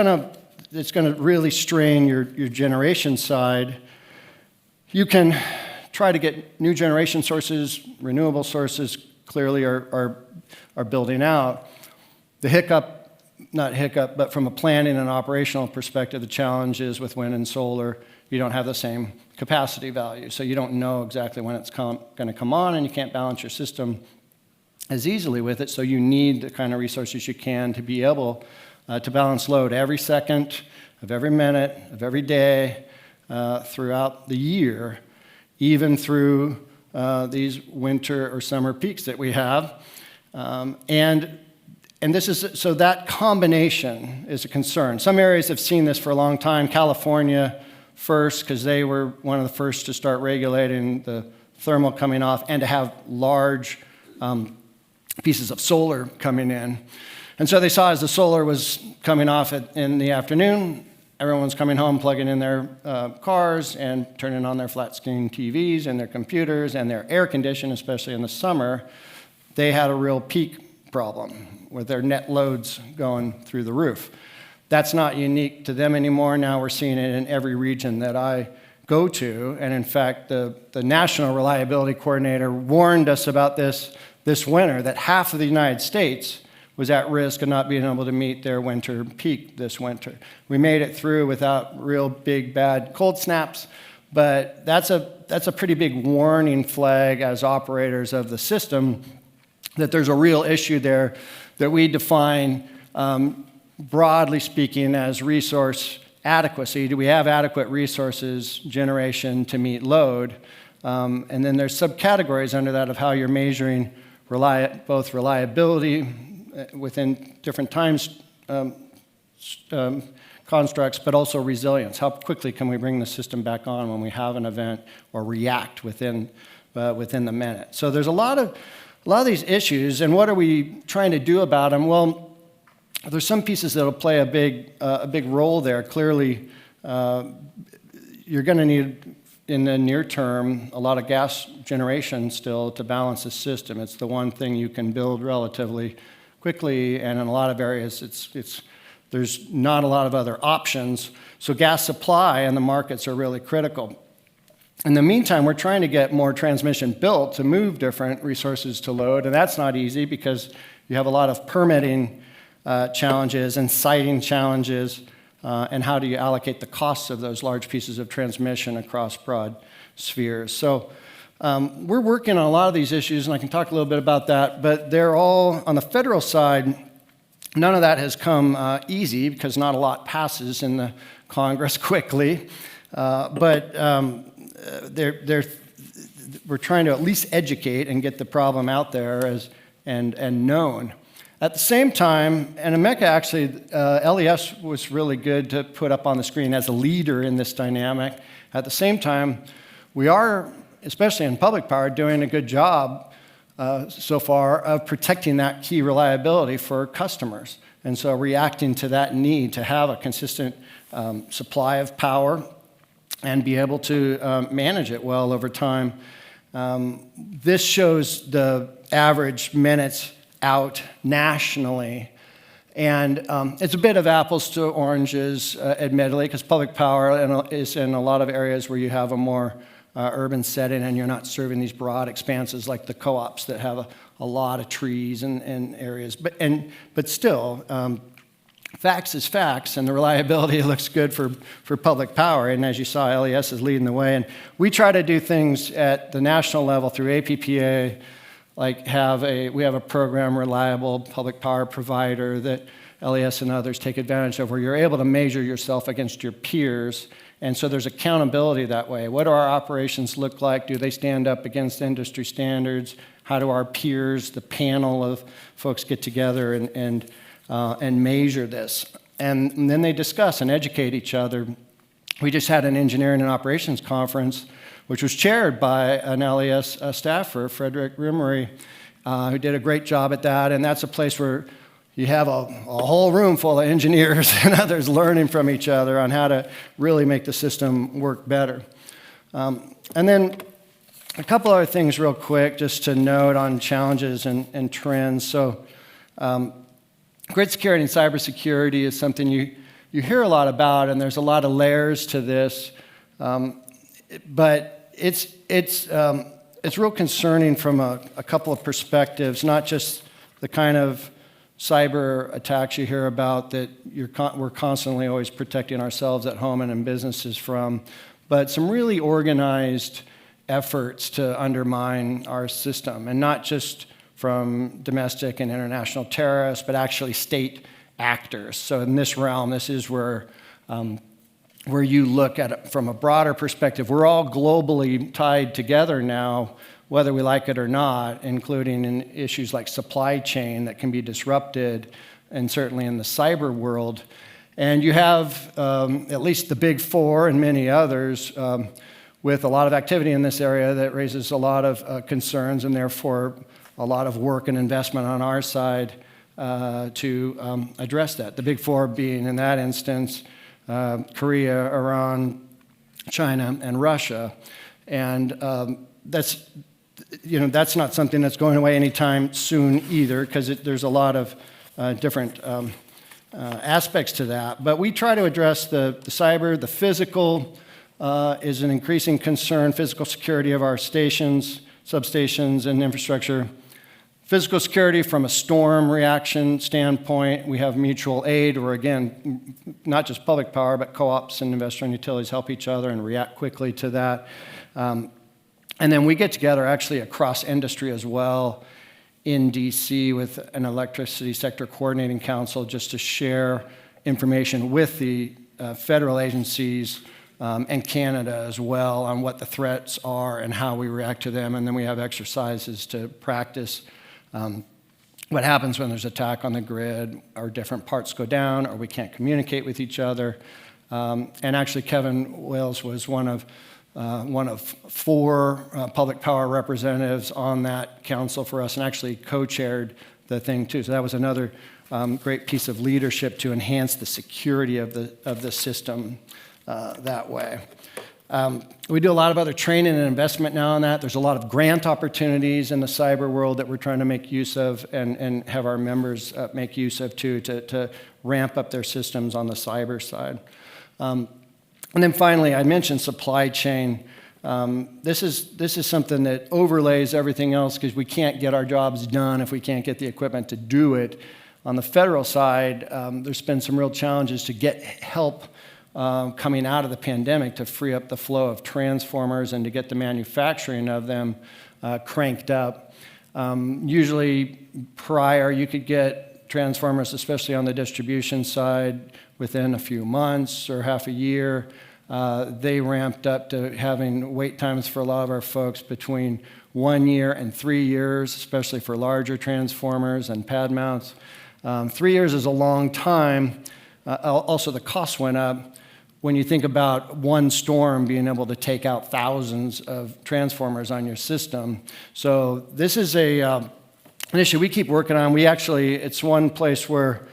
it's gonna really strain your generation side. You can try to get new generation sources, renewable sources clearly are building out. The not hiccup, but from a planning and operational perspective, the challenge is with wind and solar, you don't have the same capacity value. So you don't know exactly when it's going to come on, and you can't balance your system as easily with it. So you need the kind of resources you can to be able to balance load every second of every minute of every day throughout the year, even through these winter or summer peaks that we have. And this is, so that combination is a concern. Some areas have seen this for a long time. California first, because they were one of the first to start regulating the thermal coming off and to have large pieces of solar coming in. And so they saw as the solar was coming off in the afternoon, everyone's coming home, plugging in their cars and turning on their flat screen TVs and their computers and their air conditioning, especially in the summer. They had a real peak problem with their net loads going through the roof. That's not unique to them anymore. Now we're seeing it in every region that I go to. And in fact, the National Reliability Coordinator warned us about this winter, that half of the United States was at risk of not being able to meet their winter peak this winter. We made it through without real big, bad cold snaps, but that's a pretty big warning flag as operators of the system that there's a real issue there that we define, broadly speaking, as resource adequacy. Do we have adequate resources generation to meet load? And then there's subcategories under that of how you're measuring both reliability within different times constructs, but also resilience. How quickly can we bring the system back on when we have an event or react within the minute? So there's a lot of these issues, and what are we trying to do about them? Well, there's some pieces that will play a big role there. Clearly, you're going to need, in the near term, a lot of gas generation still to balance the system. It's the one thing you can build relatively quickly, and in a lot of areas, there's not a lot of other options. So gas supply and the markets are really critical. In the meantime, we're trying to get more transmission built to move different resources to load, and that's not easy because you have a lot of permitting challenges and siting challenges, and how do you allocate the costs of those large pieces of transmission across broad spheres. So we're working on a lot of these issues, and I can talk a little bit about that, but they're all, on the federal side, none of that has come easy because not a lot passes in the Congress quickly, but we're trying to at least educate and get the problem out there and known. At the same time, and Emeka actually, LES was really good to put up on the screen as a leader in this dynamic. At the same time, we are, especially in public power, doing a good job so far of protecting that key reliability for customers. And so reacting to that need to have a consistent supply of power and be able to manage it well over time. This shows the average minutes out nationally. And it's a bit of apples to oranges, admittedly, because public power is in a lot of areas where you have a more urban setting and you're not serving these broad expanses like the co-ops that have a lot of trees and areas. But still, facts is facts, and the reliability looks good for public power. And as you saw, LES is leading the way. And we try to do things at the national level through APPA, like we have a program, Reliable Public Power Provider, that LES and others take advantage of, where you're able to measure yourself against your peers. And so there's accountability that way. What do our operations look like? Do they stand up against industry standards? How do our peers, the panel of folks, get together and measure this? And then they discuss and educate each other. We just had an engineering and operations conference, which was chaired by an LES staffer, Frederick Rimmery, who did a great job at that. And that's a place where you have a whole room full of engineers and others learning from each other on how to really make the system work better. And then a couple other things real quick, just to note on challenges and trends. So grid security and cybersecurity is something you hear a lot about, and there's a lot of layers to this. But it's real concerning from a couple of perspectives, not just the kind of cyber attacks you hear about that we're constantly always protecting ourselves at home and in businesses from, but some really organized efforts to undermine our system, and not just from domestic and international terrorists, but actually state actors. So in this realm, this is where you look at it from a broader perspective. We're all globally tied together now, whether we like it or not, including in issues like supply chain that can be disrupted, and certainly in the cyber world. And you have at least the big four and many others with a lot of activity in this area that raises a lot of concerns, and therefore a lot of work and investment on our side to address that. The big four being, in that instance, Korea, Iran, China, and Russia. And that's not something that's going away anytime soon either, because there's a lot of different aspects to that. But we try to address the cyber. The physical is an increasing concern, physical security of our stations, substations, and infrastructure. Physical security from a storm reaction standpoint, we have mutual aid, where again, not just public power, but co-ops and investor-owned utilities help each other and react quickly to that. And then we get together actually across industry as well in DC with an electricity sector coordinating council, just to share information with the federal agencies and Canada as well on what the threats are and how we react to them. And then we have exercises to practice what happens when there's attack on the grid, or different parts go down, or we can't communicate with each other. And actually, Kevin Wales was one of four public power representatives on that council for us, and actually co-chaired the thing too. So that was another great piece of leadership to enhance the security of the system that way. We do a lot of other training and investment now on that. There's a lot of grant opportunities in the cyber world that we're trying to make use of and have our members make use of too, to ramp up their systems on the cyber side. And then finally, I mentioned supply chain. This is something that overlays everything else, because we can't get our jobs done if we can't get the equipment to do it. On the federal side, there's been some real challenges to get help coming out of the pandemic to free up the flow of transformers and to get the manufacturing of them cranked up. Usually prior, you could get transformers, especially on the distribution side, within a few months or half a year. They ramped up to having wait times for a lot of our folks between 1 year and 3 years, especially for larger transformers and pad mounts. 3 years is a long time. Also, the cost went up. When you think about one storm being able to take out thousands of transformers on your system. So this is an issue we keep working on. It's one place where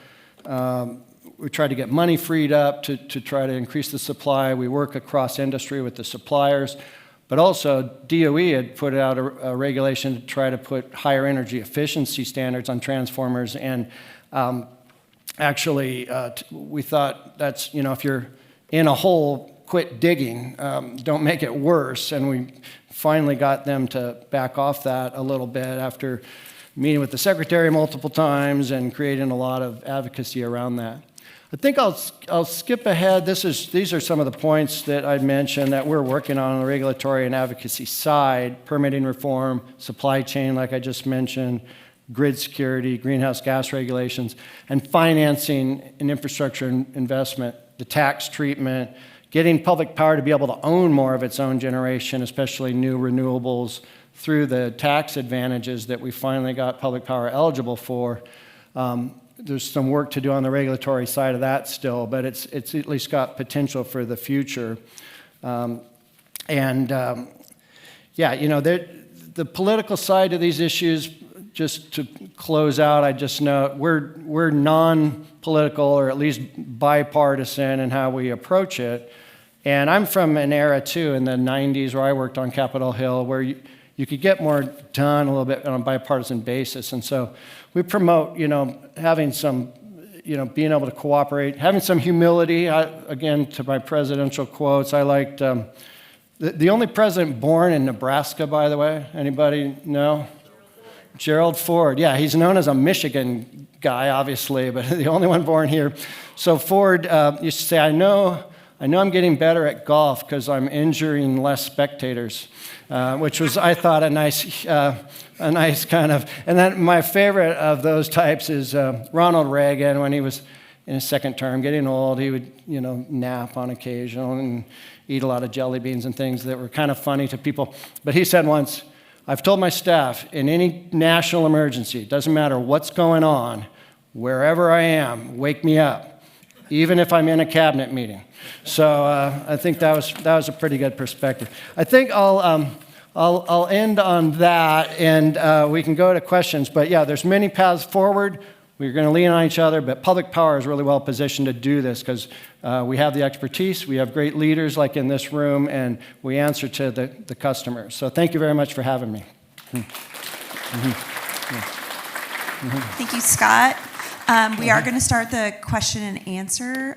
we try to get money freed up to try to increase the supply. We work across industry with the suppliers, but also DOE had put out a regulation to try to put higher energy efficiency standards on transformers, and actually, we thought that's, if you're in a hole, quit digging, don't make it worse. And we finally got them to back off that a little bit after meeting with the secretary multiple times and creating a lot of advocacy around that. I think I'll skip ahead. These are some of the points that I mentioned that we're working on the regulatory and advocacy side: permitting reform, supply chain, like I just mentioned, grid security, greenhouse gas regulations, and financing and infrastructure investment, the tax treatment, getting public power to be able to own more of its own generation, especially new renewables, through the tax advantages that we finally got public power eligible for. There's some work to do on the regulatory side of that still, but it's at least got potential for the future. The political side of these issues, just to close out, I just note we're non-political, or at least bipartisan in how we approach it. And I'm from an era too in the 90s where I worked on Capitol Hill, where you could get more done a little bit on a bipartisan basis. And so we promote, having some, being able to cooperate, having some humility. Again, to my presidential quotes, I liked the only president born in Nebraska, by the way. Anybody know? Gerald Ford. Yeah, he's known as a Michigan guy, obviously, but the only one born here. So Ford used to say, I know I'm getting better at golf because I'm injuring less spectators, which was, I thought, a nice kind of. And then my favorite of those types is Ronald Reagan. When he was in his second term, getting old, he would, nap on occasion and eat a lot of jelly beans and things that were kind of funny to people. But he said once, I've told my staff, in any national emergency, it doesn't matter what's going on, wherever I am, wake me up, even if I'm in a cabinet meeting. So I think that was a pretty good perspective. I think I'll end on that, and we can go to questions. But yeah, there's many paths forward. We're going to lean on each other, but public power is really well positioned to do this because we have the expertise, we have great leaders like in this room, and we answer to the customers. So thank you very much for having me. Thank you, Scott. We are going to start the question and answer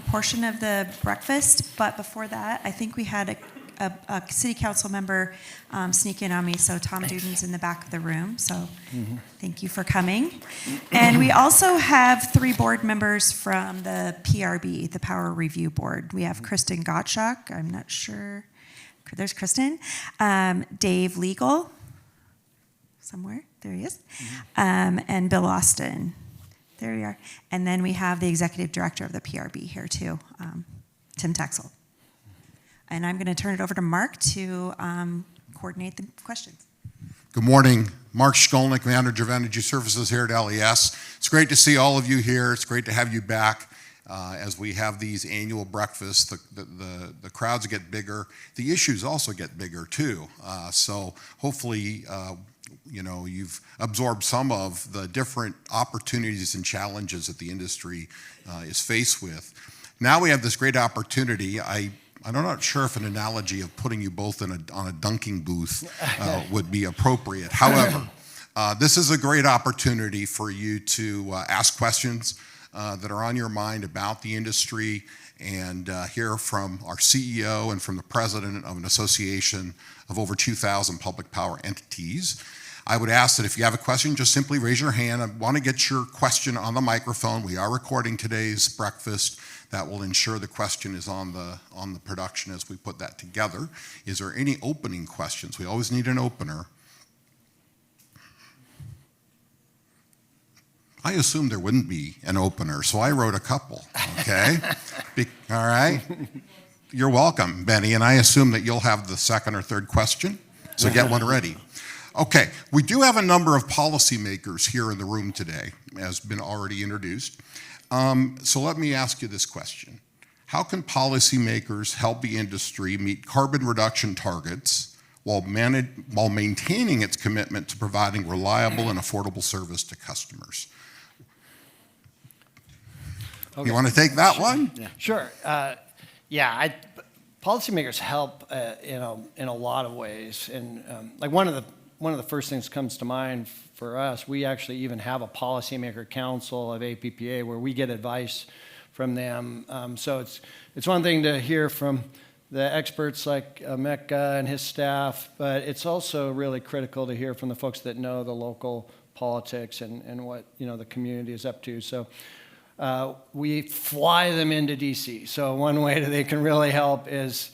portion of the breakfast, but before that, I think we had a city council member sneak in on me, so Tom Duden's in the back of the room, so thank you for coming. And we also have 3 board members from the PRB, the Power Review Board. We have Kristen Gottschalk, I'm not sure, there's Kristen, Dave Legal, somewhere, there he is, and Bill Austin. There we are. And then we have the executive director of the PRB here too, Tim Texel. And I'm going to turn it over to Mark to coordinate the questions. Good morning. Mark Shkolnick, Manager of Energy Services here at LES. It's great to see all of you here. It's great to have you back as we have these annual breakfasts. The crowds get bigger. The issues also get bigger too. So hopefully, you've absorbed some of the different opportunities and challenges that the industry is faced with. Now we have this great opportunity. I'm not sure if an analogy of putting you both on a dunking booth would be appropriate. However, this is a great opportunity for you to ask questions that are on your mind about the industry and hear from our CEO and from the president of an association of over 2,000 public power entities. I would ask that if you have a question, just simply raise your hand. I want to get your question on the microphone. We are recording today's breakfast. That will ensure the question is on the production as we put that together. Is there any opening questions? We always need an opener. I assumed there wouldn't be an opener, so I wrote a couple, okay? All right? You're welcome, Benny, and I assume that you'll have the second or third question, so get one ready. Okay, we do have a number of policymakers here in the room today, as been already introduced. So let me ask you this question. How can policymakers help the industry meet carbon reduction targets while maintaining its commitment to providing reliable and affordable service to customers? Okay. You want to take that one? Yeah. Sure. Policymakers help in a lot of ways. And like one of the one of the first things that comes to mind for us, we actually even have a policymaker council of APPA where we get advice from them. So it's one thing to hear from the experts like Emeka and his staff, but it's also really critical to hear from the folks that know the local politics and what the community is up to. So we fly them into DC. So one way that they can really help is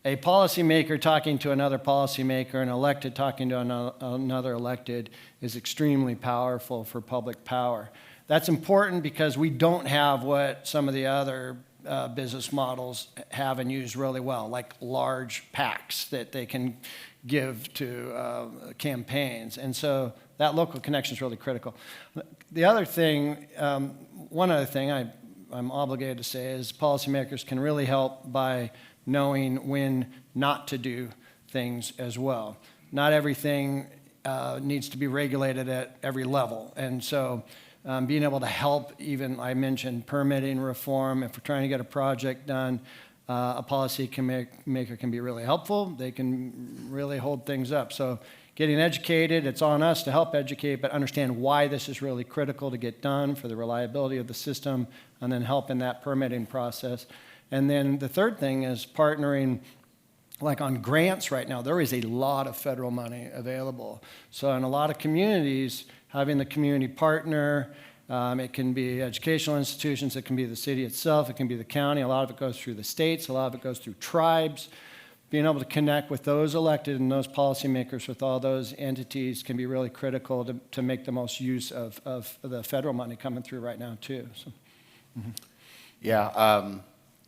a policymaker talking to another policymaker, an elected talking to another elected is extremely powerful for public power. That's important because we don't have what some of the other business models have and use really well, like large PACs that they can give to campaigns. And so that local connection is really critical. The other thing, one other thing I'm obligated to say is policymakers can really help by knowing when not to do things as well. Not everything needs to be regulated at every level. And so being able to help, even I mentioned permitting reform, if we're trying to get a project done, a policy maker can be really helpful. They can really hold things up. So getting educated, it's on us to help educate, but understand why this is really critical to get done for the reliability of the system, and then help in that permitting process. And then the third thing is partnering, like on grants right now, there is a lot of federal money available. So in a lot of communities, having the community partner, it can be educational institutions, it can be the city itself, it can be the county, a lot of it goes through the states, a lot of it goes through tribes. Being able to connect with those elected and those policymakers with all those entities can be really critical to make the most use of the federal money coming through right now too. So, Yeah,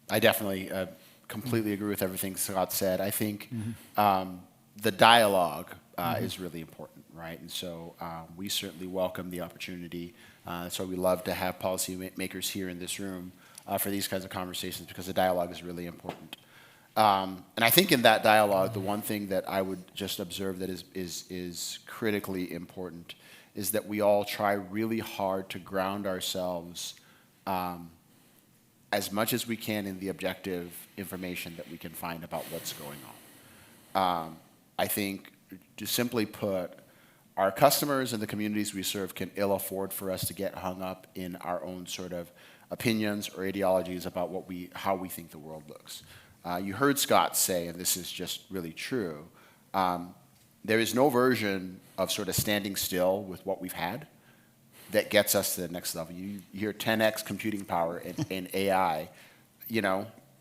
I definitely completely agree with everything Scott said. I think the dialogue is really important, right? And so we certainly welcome the opportunity. That's why we love to have policymakers here in this room for these kinds of conversations, because the dialogue is really important. And I think in that dialogue, the one thing that I would just observe that is critically important is that we all try really hard to ground ourselves as much as we can in the objective information that we can find about what's going on. I think, to simply put, our customers and the communities we serve can ill afford for us to get hung up in our own sort of opinions or ideologies about how we think the world looks. You heard Scott say, and this is just really true, there is no version of sort of standing still with what we've had that gets us to the next level. You hear 10x computing power in AI.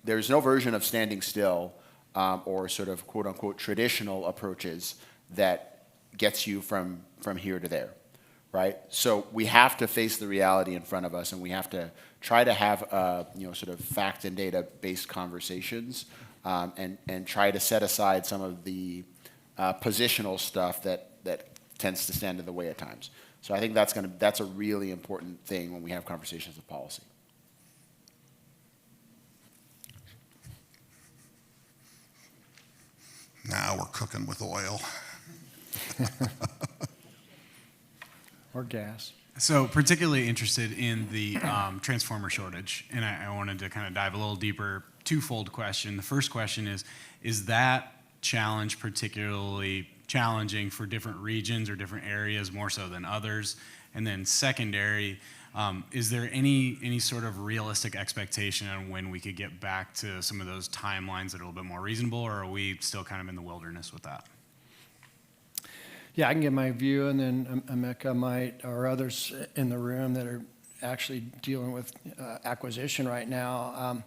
There's no version of standing still or sort of quote unquote traditional approaches that gets you from here to there, right? So we have to face the reality in front of us, and we have to try to have sort of fact and data based conversations, and try to set aside some of the positional stuff that tends to stand in the way at times. So I think that's a really important thing when we have conversations of policy. Now we're cooking with oil. or gas. So particularly interested in the transformer shortage, and I wanted to kind of dive a little deeper. Twofold question. The first question is that challenge particularly challenging for different regions or different areas more so than others? And then secondary, is there any sort of realistic expectation on when we could get back to some of those timelines that are a little bit more reasonable, or are we still kind of in the wilderness with that? Yeah, I can give my view, and then Emeka might, or others in the room that are actually dealing with acquisition right now.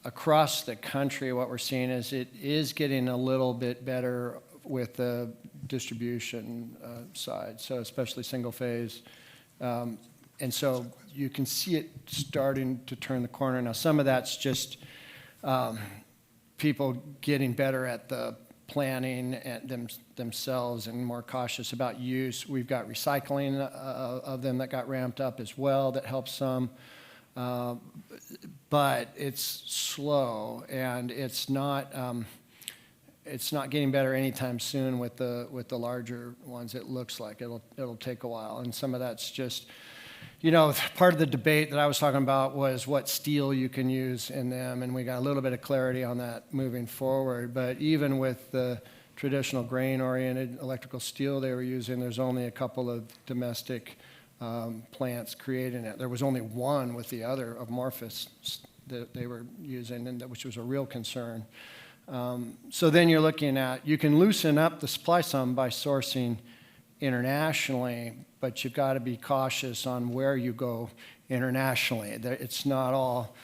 Across the country, what we're seeing is it is getting a little bit better with the distribution side, so especially single phase. And so you can see it starting to turn the corner. Now, some of that's just people getting better at the planning themselves and more cautious about use. We've got recycling of them that got ramped up as well that helps some. But it's slow, and it's not getting better anytime soon with the larger ones. It looks like it'll take a while, and some of that's just, part of the debate that I was talking about was what steel you can use in them, and we got a little bit of clarity on that moving forward. But even with the traditional grain-oriented electrical steel they were using. There's only a couple of domestic plants creating it. There was only one with the other amorphous that they were using, and which was a real concern. So then you're looking at, you can loosen up the supply some by sourcing internationally, but you've got to be cautious on where you go internationally. It's not all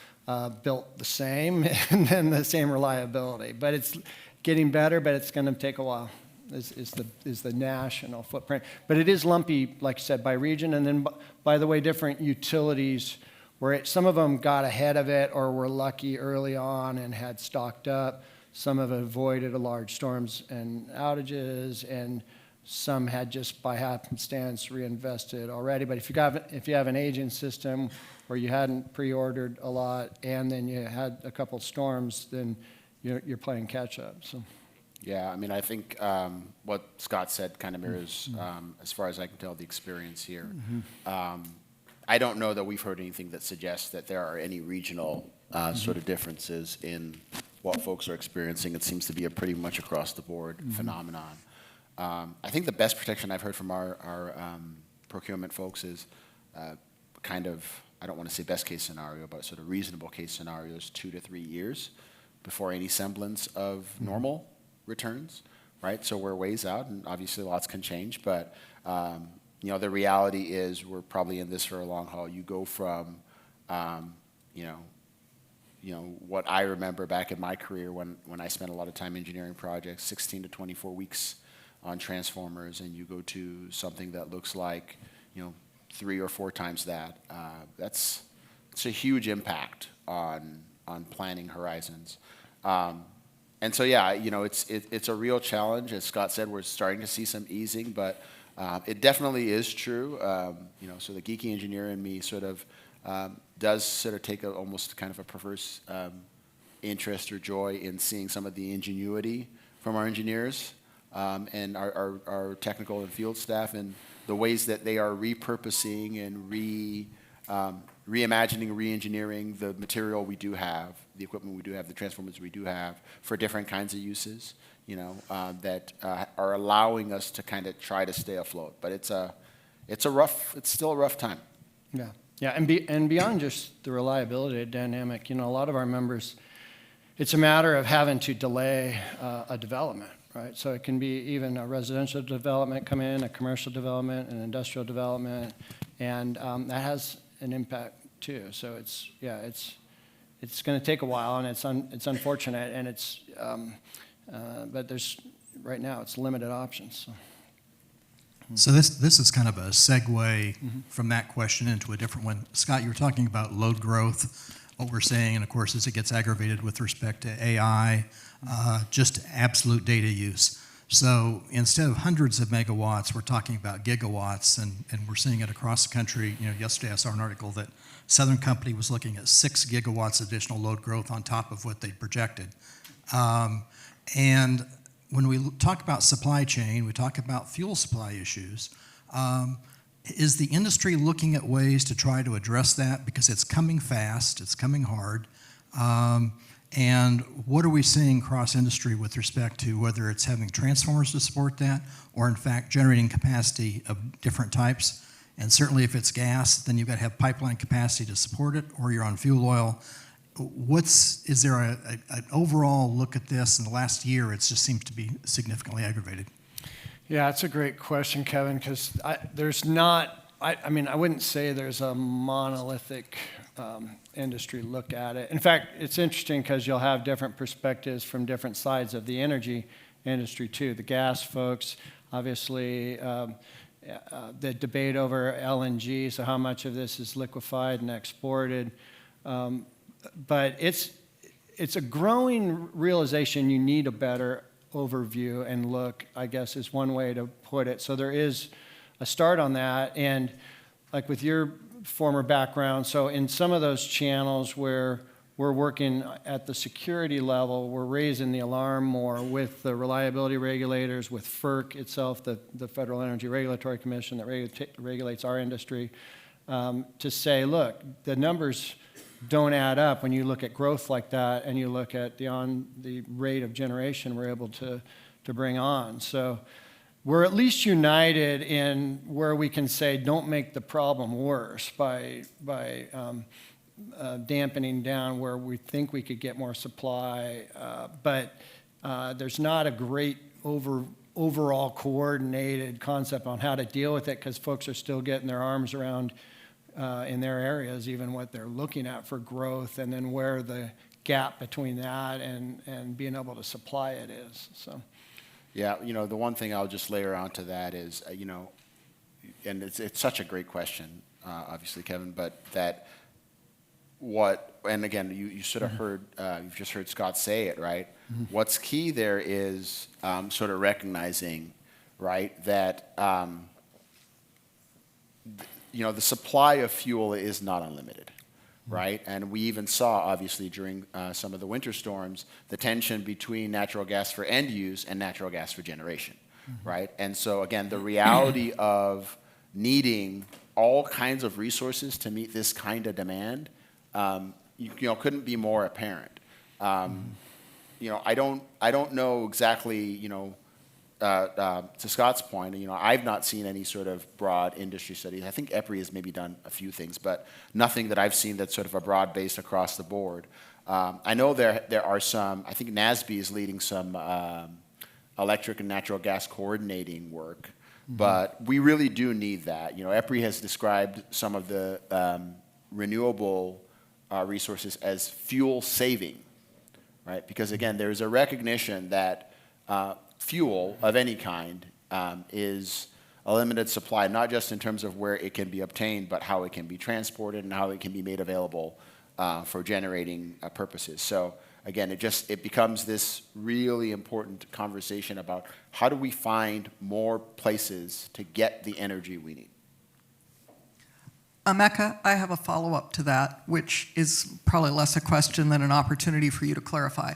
built the same and then the same reliability, but it's getting better, but it's going to take a while. Is the national footprint. But it is lumpy, like I said, by region, and then, by the way, different utilities, where some of them got ahead of it or were lucky early on and had stocked up. Some have avoided large storms and outages, and some had just by happenstance reinvested already. But if you have an aging system where you hadn't pre-ordered a lot and then you had a couple storms, then you're playing catch up. So. Yeah, I mean, I think what Scott said kind of mirrors, as far as I can tell, the experience here. I don't know that we've heard anything that suggests that there are any regional sort of differences in what folks are experiencing. It seems to be a pretty much across the board phenomenon. I think the best protection I've heard from our procurement folks is kind of, I don't want to say best case scenario, but sort of reasonable case scenarios, 2 to 3 years before any semblance of normal returns, right? So we're ways out, and obviously lots can change, but the reality is we're probably in this for a long haul. You go from, what I remember back in my career when I spent a lot of time engineering projects, 16 to 24 weeks on transformers, and you go to something that looks like, 3 or 4 times that. It's a huge impact on planning horizons. And so, yeah, it's a real challenge. As Scott said, we're starting to see some easing, but it definitely is true. So the geeky engineer in me sort of does sort of take almost kind of a perverse interest or joy in seeing some of the ingenuity from our engineers and our technical and field staff, and the ways that they are repurposing and reimagining, re-engineering the material we do have, the equipment we do have, the transformers we do have for different kinds of uses, that are allowing us to kind of try to stay afloat. But it's still a rough time. Yeah, and beyond just the reliability dynamic, a lot of our members, it's a matter of having to delay a development, right? So it can be even a residential development come in, a commercial development, an industrial development, and that has an impact too. So it's going to take a while, and it's unfortunate, and but right now it's limited options. So this is kind of a segue from that question into a different one. Scott, you were talking about load growth. What we're saying, and of course, as it gets aggravated with respect to AI, just absolute data use. So instead of hundreds of megawatts, we're talking about gigawatts, and we're seeing it across the country. Yesterday I saw an article that Southern Company was looking at 6 gigawatts additional load growth on top of what they projected. And when we talk about supply chain, we talk about fuel supply issues. Is the industry looking at ways to try to address that? Because it's coming fast, it's coming hard. And what are we seeing cross industry with respect to whether it's having transformers to support that, or in fact generating capacity of different types? And certainly if it's gas, then you've got to have pipeline capacity to support it, or you're on fuel oil. Is there an overall look at this? In the last year, it just seems to be significantly aggravated. Yeah, it's a great question, Kevin, because there's not, I wouldn't say there's a monolithic industry look at it. In fact, it's interesting because you'll have different perspectives from different sides of the energy industry too. The gas folks, obviously, the debate over LNG, so how much of this is liquefied and exported. But it's a growing realization you need a better overview and look, I guess, is one way to put it. So there is a start on that. And like with your former background, so in some of those channels where we're working at the security level, we're raising the alarm more with the reliability regulators, with FERC itself, the Federal Energy Regulatory Commission that regulates our industry, to say, look, the numbers don't add up when you look at growth like that and you look at the rate of generation we're able to bring on. So we're at least united in where we can say, don't make the problem worse by dampening down where we think we could get more supply. But there's not a great overall coordinated concept on how to deal with it, because folks are still getting their arms around in their areas, even what they're looking at for growth, and then where the gap between that and being able to supply it is. So. Yeah, the one thing I'll just layer onto that is, and it's such a great question, obviously, Kevin, but and again, you sort of heard, you've just heard Scott say it, right? Mm-hmm. What's key there is sort of recognizing, right, that, the supply of fuel is not unlimited, right? And we even saw, obviously, during some of the winter storms, the tension between natural gas for end use and natural gas for generation, right? And so, again, the reality of needing all kinds of resources to meet this kind of demand, couldn't be more apparent. I don't know exactly, to Scott's point, I've not seen any sort of broad industry studies. I think EPRI has maybe done a few things, but nothing that I've seen that's sort of a broad base across the board. I know there are some, I think NASB is leading some electric and natural gas coordinating work, but we really do need that. EPRI has described some of the renewable resources as fuel saving, right? Because again, there's a recognition that fuel of any kind is a limited supply, not just in terms of where it can be obtained, but how it can be transported and how it can be made available for generating purposes. So again, it becomes this really important conversation about how do we find more places to get the energy we need. Emeka, I have a follow-up to that, which is probably less a question than an opportunity for you to clarify.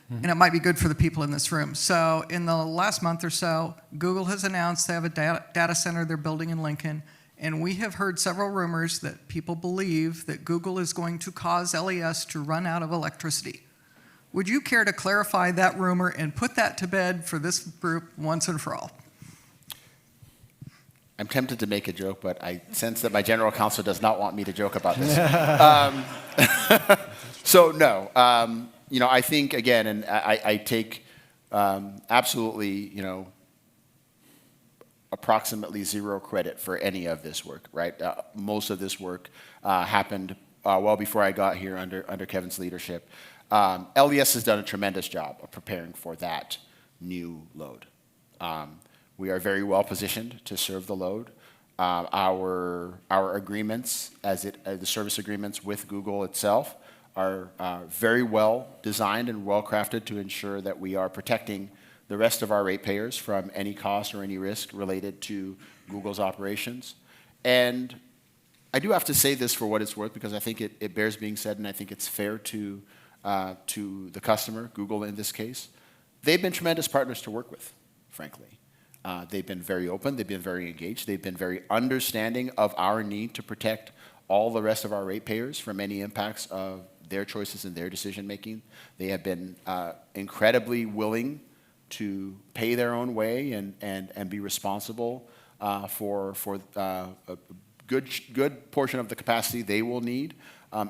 And it might be good for the people in this room. So in the last month or so, Google has announced they have a data center they're building in Lincoln. And we have heard several rumors that people believe that Google is going to cause LES to run out of electricity. Would you care to clarify that rumor and put that to bed for this group once and for all? I'm tempted to make a joke, but I sense that my general counsel does not want me to joke about this. So no. I think, again, and I take absolutely, approximately zero credit for any of this work, right? Most of this work happened well before I got here under Kevin's leadership. LES has done a tremendous job of preparing for that new load. We are very well positioned to serve the load. Our agreements, the service agreements with Google itself, are very well designed and well crafted to ensure that we are protecting the rest of our ratepayers from any cost or any risk related to Google's operations. And I do have to say this for what it's worth, because I think it bears being said, and I think it's fair to the customer, Google in this case. They've been tremendous partners to work with, frankly. They've been very open, they've been very engaged, they've been very understanding of our need to protect all the rest of our ratepayers from any impacts of their choices and their decision making. They have been incredibly willing to pay their own way and be responsible for a good portion of the capacity they will need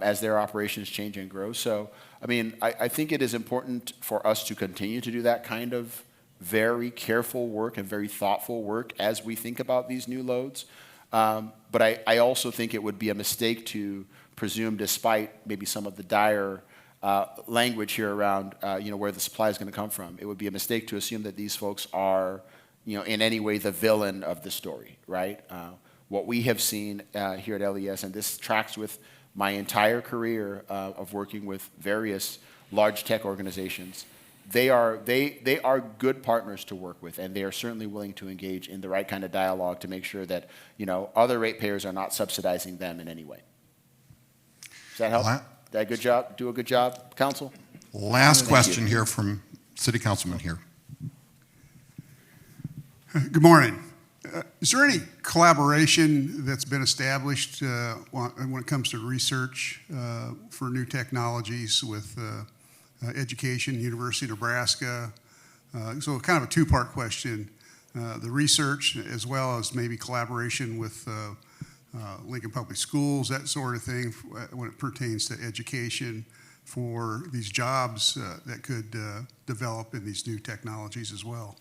as their operations change and grow. So, I think it is important for us to continue to do that kind of very careful work and very thoughtful work as we think about these new loads. But I also think it would be a mistake to presume, despite maybe some of the dire language here around where the supply is going to come from, it would be a mistake to assume that these folks are in any way the villain of the story, right? What we have seen here at LES, and this tracks with my entire career of working with various large tech organizations, they are good partners to work with, and they are certainly willing to engage in the right kind of dialogue to make sure that other ratepayers are not subsidizing them in any way. Does that help? Did I do a good job, Council? Last question here from City Councilman here. Good morning. Is there any collaboration that's been established when it comes to research for new technologies with education, University of Nebraska, So kind of a two-part question. The research as well as maybe collaboration with Lincoln Public Schools, that sort of thing, when it pertains to education for these jobs that could develop in these new technologies as well.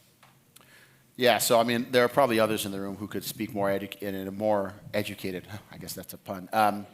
Yeah, so I mean, there are probably others in the room who could speak more in a more educated, I guess that's a pun,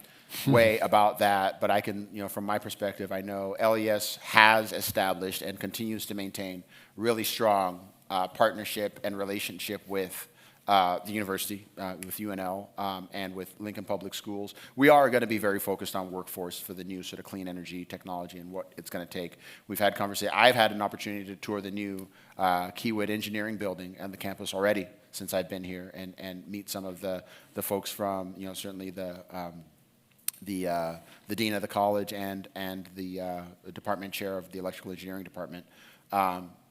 way about that. But I can, from my perspective, I know LES has established and continues to maintain really strong partnership and relationship with the university, with UNL, and with Lincoln Public Schools. We are going to be very focused on workforce for the new sort of clean energy technology and what it's going to take. We've had conversations. I've had an opportunity to tour the new Keywood Engineering Building and the campus already since I've been here, and meet some of the folks from, certainly the dean of the college and the department chair of the electrical engineering department.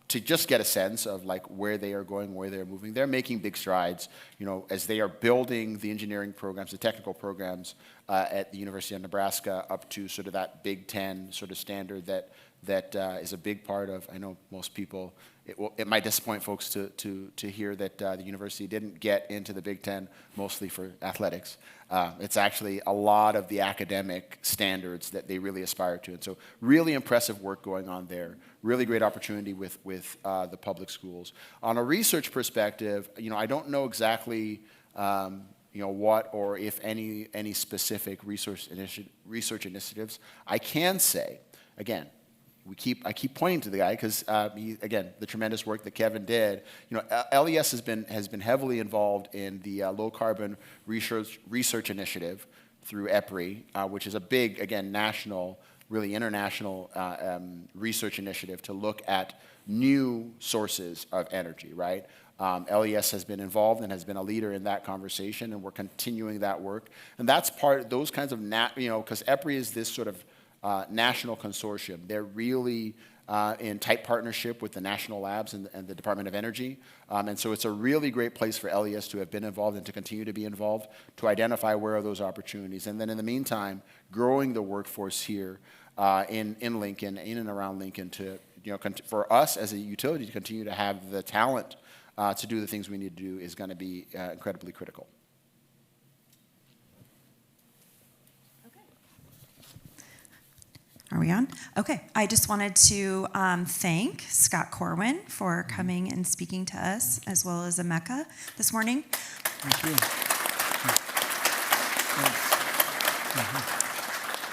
To just get a sense of like where they are going, where they're moving. They're making big strides, as they are building the engineering programs, the technical programs at the University of Nebraska up to sort of that Big Ten sort of standard that is a big part of. I know most people, it might disappoint folks to hear that the university didn't get into the Big Ten mostly for athletics. It's actually a lot of the academic standards that they really aspire to. And so really impressive work going on there. Really great opportunity with the public schools. On a research perspective, I don't know exactly what or if any specific research initiatives. I can say, again, I keep pointing to the guy because again, the tremendous work that Kevin did. LES has been heavily involved in the low carbon research initiative through EPRI, which is a big, again, national, really international research initiative to look at new sources of energy. Right. LES has been involved and has been a leader in that conversation, and we're continuing that work. And that's those kinds of because EPRI is this sort of national consortium. They're really in tight partnership with the national labs and the Department of Energy. And so it's a really great place for LES to have been involved and to continue to be involved, to identify where are those opportunities. And then in the meantime, growing the workforce here in Lincoln, in and around Lincoln, to for us as a utility to continue to have the talent to do the things we need to do is going to be incredibly critical. Are we on? Okay. I just wanted to thank Scott Corwin for coming and speaking to us, as well as Emeka this morning. Thank you.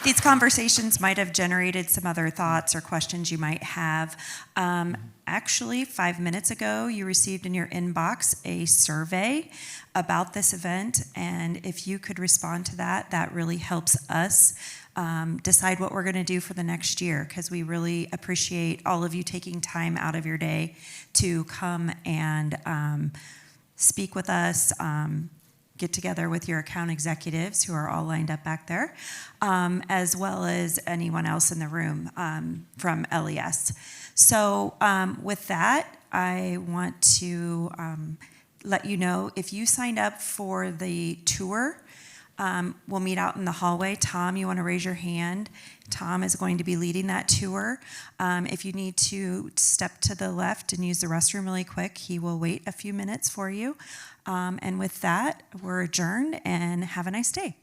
These conversations might have generated some other thoughts or questions you might have. Actually, 5 minutes ago, you received in your inbox a survey about this event, and if you could respond to that, that really helps us decide what we're going to do for the next year, because we really appreciate all of you taking time out of your day to come and speak with us, get together with your account executives who are all lined up back there, as well as anyone else in the room from LES. So with that, I want to let you know, if you signed up for the tour, we'll meet out in the hallway. Tom, you want to raise your hand? Tom is going to be leading that tour. If you need to step to the left and use the restroom really quick, he will wait a few minutes for you. And with that, we're adjourned, and have a nice day.